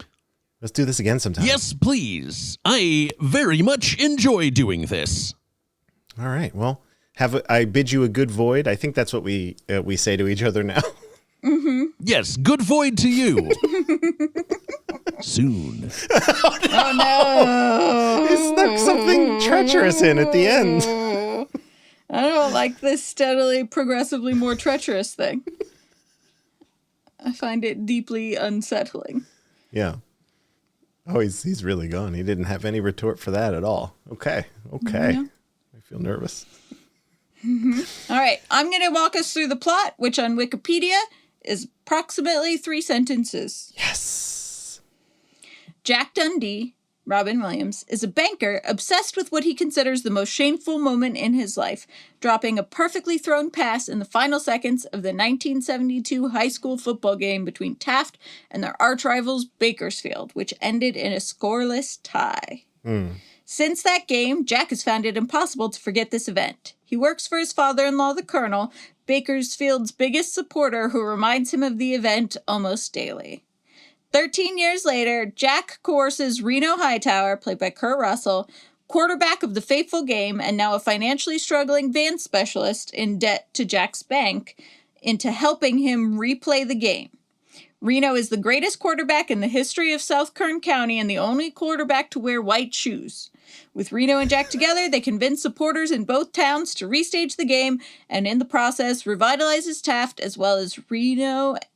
Let's do this again sometime. Yes, please. I very much enjoy doing this. All right. Well, I bid you a good void. I think that's what we say to each other now. Yes, good void to you. Soon. Oh no! He snuck something treacherous in at the end. I don't like this steadily, progressively more treacherous thing. I find it deeply unsettling. Yeah. Oh, he's really gone. He didn't have any retort for that at all. Okay. Yeah. I feel nervous. All right, I'm going to walk us through the plot, which on Wikipedia is approximately 3 sentences. Yes. Jack Dundee Robin Williams, is a banker obsessed with what he considers the most shameful moment in his life, dropping a perfectly thrown pass in the final seconds of the 1972 high school football game between Taft and their arch-rivals Bakersfield, which ended in a scoreless tie. Since that game, Jack has found it impossible to forget this event. He works for his father-in-law, the Colonel, Bakersfield's biggest supporter, who reminds him of the event almost daily. 13 years later, Jack coerces Reno Hightower, played by Kurt Russell, quarterback of the fateful game and now a financially struggling van specialist in debt to Jack's bank, into helping him replay the game. Reno is the greatest quarterback in the history of South Kern County and the only quarterback to wear white shoes. With Reno and Jack together, they convince supporters in both towns to restage the game, and in the process, revitalizes Taft as well as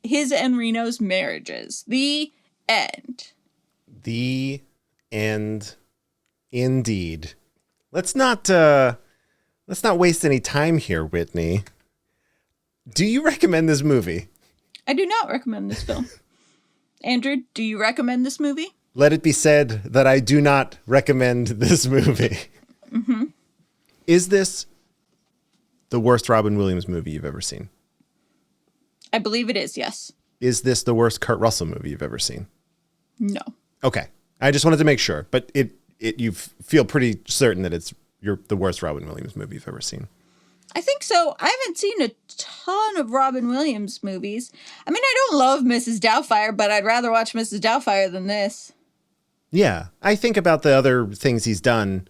his and Reno's marriages. The end. The end, indeed. Let's not waste any time here, Whitney. Do you recommend this movie? I do not recommend this film. Andrew, do you recommend this movie? Let it be said that I do not recommend this movie. Mm-hmm. Is this the worst Robin Williams movie you've ever seen? I believe it is, yes. Is this the worst Kurt Russell movie you've ever seen? No. Okay. I just wanted to make sure, but you feel pretty certain that you're the worst Robin Williams movie you've ever seen. I think so. I haven't seen a ton of Robin Williams movies. I mean, I don't love Mrs. Doubtfire, but I'd rather watch Mrs. Doubtfire than this. Yeah. I think about the other things he's done,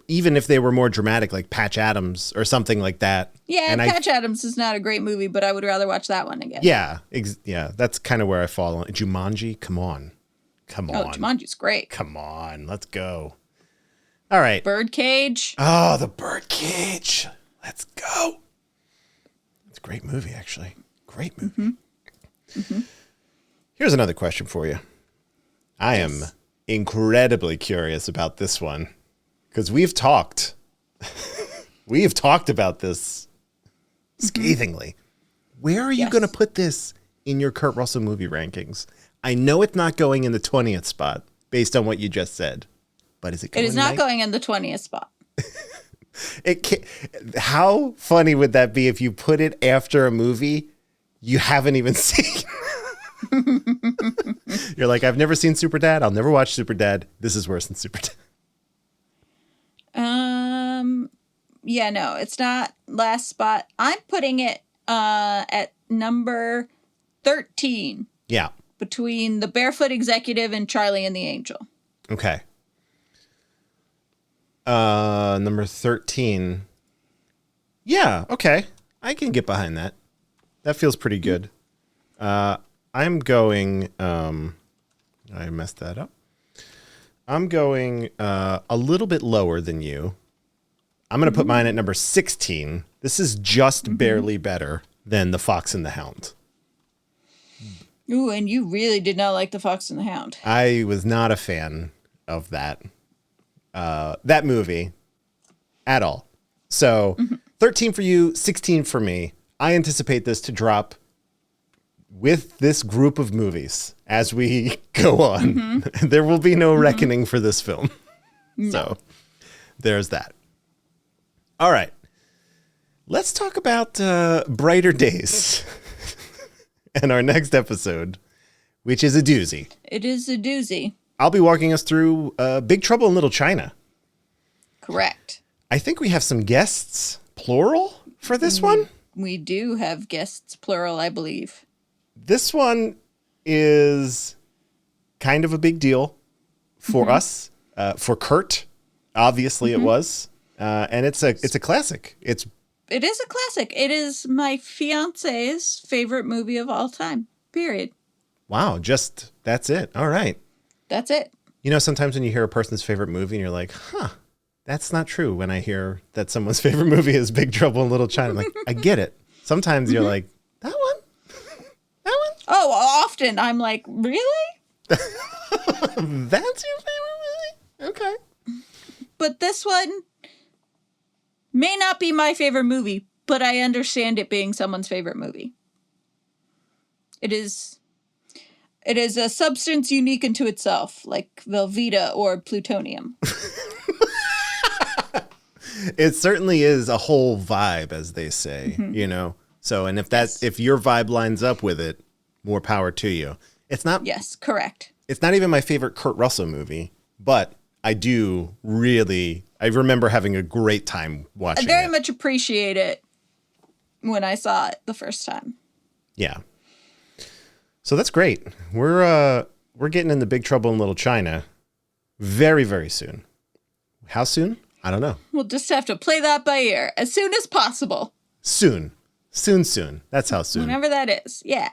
even if they were more dramatic, like Patch Adams or something like that. Yeah, and Patch Adams is not a great movie, but I would rather watch that one again. Yeah. Yeah. That's kind of where I fall on. Jumanji? Come on. Oh, Jumanji's great. Come on. Let's go. All right. Birdcage. Oh, the Birdcage. Let's go. It's a great movie, actually. Great movie. Mm-hmm. Mm-hmm. Here's another question for you. I am incredibly curious about this one because we've talked about this scathingly. Where are you going to put this in your Kurt Russell movie rankings? I know it's not going in the 20th spot based on what you just said, but is it going? It is not going in the 20th spot. How funny would that be if you put it after a movie you haven't even seen? You're like, I've never seen Superdad. I'll never watch Superdad. This is worse than Superdad. Yeah, no, it's not last spot. I'm putting it at number 13. Yeah. Between The Barefoot Executive and Charlie and the Angel. Okay. Number 13. Yeah, okay. I can get behind that. That feels pretty good. I'm going, I messed that up. I'm going a little bit lower than you. I'm going to put mine at number 16. This is just barely better than The Fox and the Hound. Ooh, and you really did not like The Fox and the Hound. I was not a fan of that movie at all. So 13 for you, 16 for me. I anticipate this to drop with this group of movies as we go on. There will be no reckoning for this film. No. So there's that. All right. Let's talk about Brighter Days and our next episode, which is a doozy. It is a doozy. I'll be walking us through Big Trouble in Little China. Correct. I think we have some guests, plural, for this one. We do have guests, plural, I believe. This one is kind of a big deal for us, for Kurt. Obviously, it was, and it's a classic. It is a classic. It is my fiance's favorite movie of all time. Period. Wow, just that's it. All right. That's it. You know, sometimes when you hear a person's favorite movie and you're like, huh, that's not true. When I hear that someone's favorite movie is Big Trouble in Little China, I'm like, I get it. Sometimes you're like, that one? That one? Oh, often I'm like, really? That's your favorite movie? Okay. But this one may not be my favorite movie, but I understand it being someone's favorite movie. It is It is a substance unique unto itself, like Velveeta or plutonium. It certainly is a whole vibe, as they say, you know? So, and if your vibe lines up with it, more power to you. It's not. Yes, correct. It's not even my favorite Kurt Russell movie, but I remember having a great time watching it. I very much appreciate it when I saw it the first time. Yeah. So that's great. We're getting into Big Trouble in Little China very, very soon. How soon? I don't know. We'll just have to play that by ear as soon as possible. Soon. Soon. That's how soon. Whenever that is. Yeah.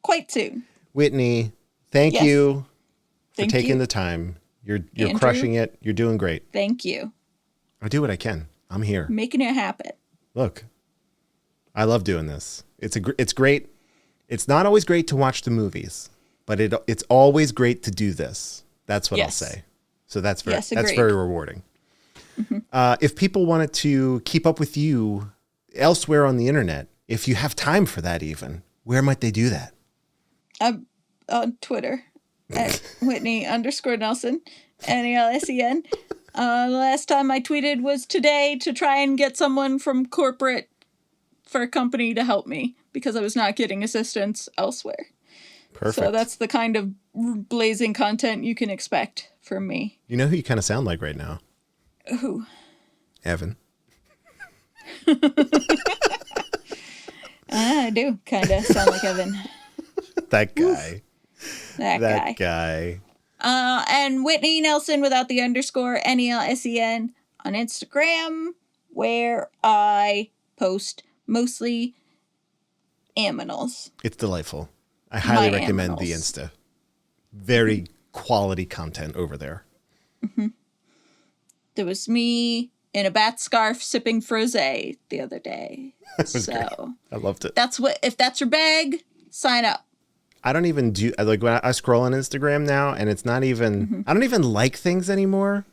Quite soon. Whitney, thank you for taking you. the time. You're Andrew, crushing it. You're doing great. Thank you. I do what I can. I'm here. Making it happen. Look, I love doing this. It's great. It's not always great to watch the movies, but it's always great to do this. That's what I'll say. So that's very rewarding. If people wanted to keep up with you elsewhere on the internet, if you have time for that even, where might they do that? On Twitter at Whitney_Nelson, NELSEN. The last time I tweeted was today to try and get someone from corporate for a company to help me because I was not getting assistance elsewhere. Perfect. So that's the kind of blazing content you can expect from me. You know who you kind of sound like right now? Who? Evan. I do kind of sound like Evan. That guy. That guy. And Whitney Nelson without the underscore, NELSEN on Instagram, where I post mostly aminals. It's delightful. I highly recommend the Insta. Very quality content over there. There was me in a bat scarf sipping frosé the other day. That was great. I loved it. If that's your bag, sign up. I don't even do, like when I scroll on Instagram now, and it's not even, I don't even like things anymore.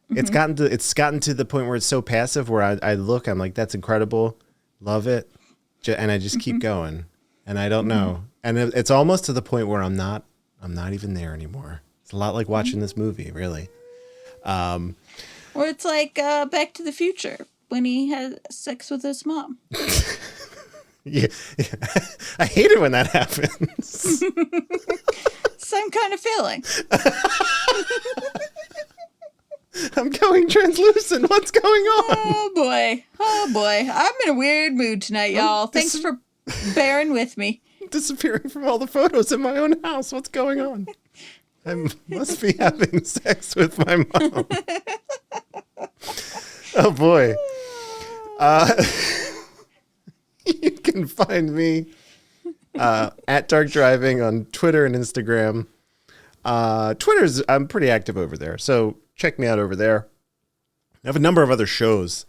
It's gotten to the point where it's so passive where I look, I'm like, that's incredible. Love it. And I just keep going. And I don't know. And it's almost to the point where I'm not even there anymore. It's a lot like watching this movie, really. Or it's like Back to the Future when he had sex with his mom. Yeah. I hate it when that happens. Same kind of feeling. I'm going translucent. What's going on? Oh boy. I'm in a weird mood tonight, y'all. Thanks for bearing with me. Disappearing from all the photos in my own house. What's going on? I must be having sex with my mom. Oh boy. You can find me at Dark Driving on Twitter and Instagram. I'm pretty active over there, so check me out over there. I have a number of other shows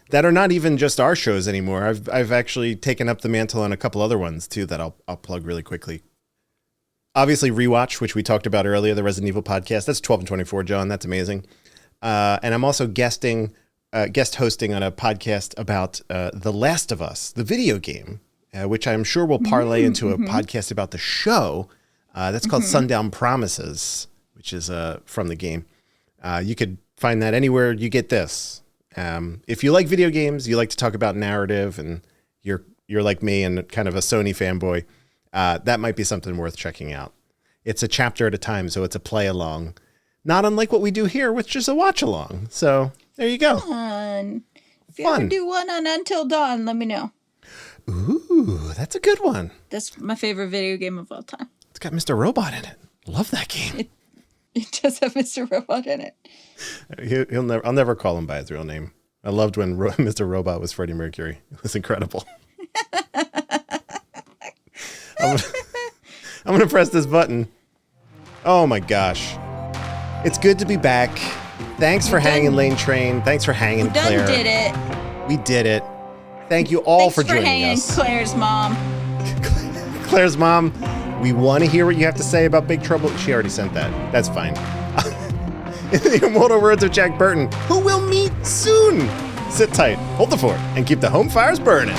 that are not even just our shows anymore. I've actually taken up the mantle on a couple other ones too that I'll plug really quickly. Obviously, Rewatch, which we talked about earlier, the Resident Evil podcast. That's 12 and 24, John. That's amazing. And I'm also guest hosting on a podcast about The Last of Us, the video game, which I'm sure will parlay into a podcast about the show. That's called Sundown Promises, which is from the game. You could find that anywhere you get this. If you like video games, you like to talk about narrative, and you're like me and kind of a Sony fanboy, that might be something worth checking out. It's a chapter at a time, so it's a play along. Not unlike what we do here, which is a watch along. So there you go. Fun. If you ever do one on Until Dawn, let me know. Ooh, that's a good one. That's my favorite video game of all time. It's got Mr. Robot in it. Love that game. It does have Mr. Robot in it. I'll never call him by his real name. I loved when Mr. Robot was Freddie Mercury. It was incredible. I'm going to press this button. Oh my gosh. It's good to be back. Thanks for hanging, Lane Train. Thanks for hanging, Claire. We did it. We did it. Thank you all for joining us. Claire's mom. Claire's mom. We want to hear what you have to say about Big Trouble. She already sent that. That's fine. In the immortal words of Jack Burton, who we'll meet soon. Sit tight, hold the fort, and keep the home fires burning.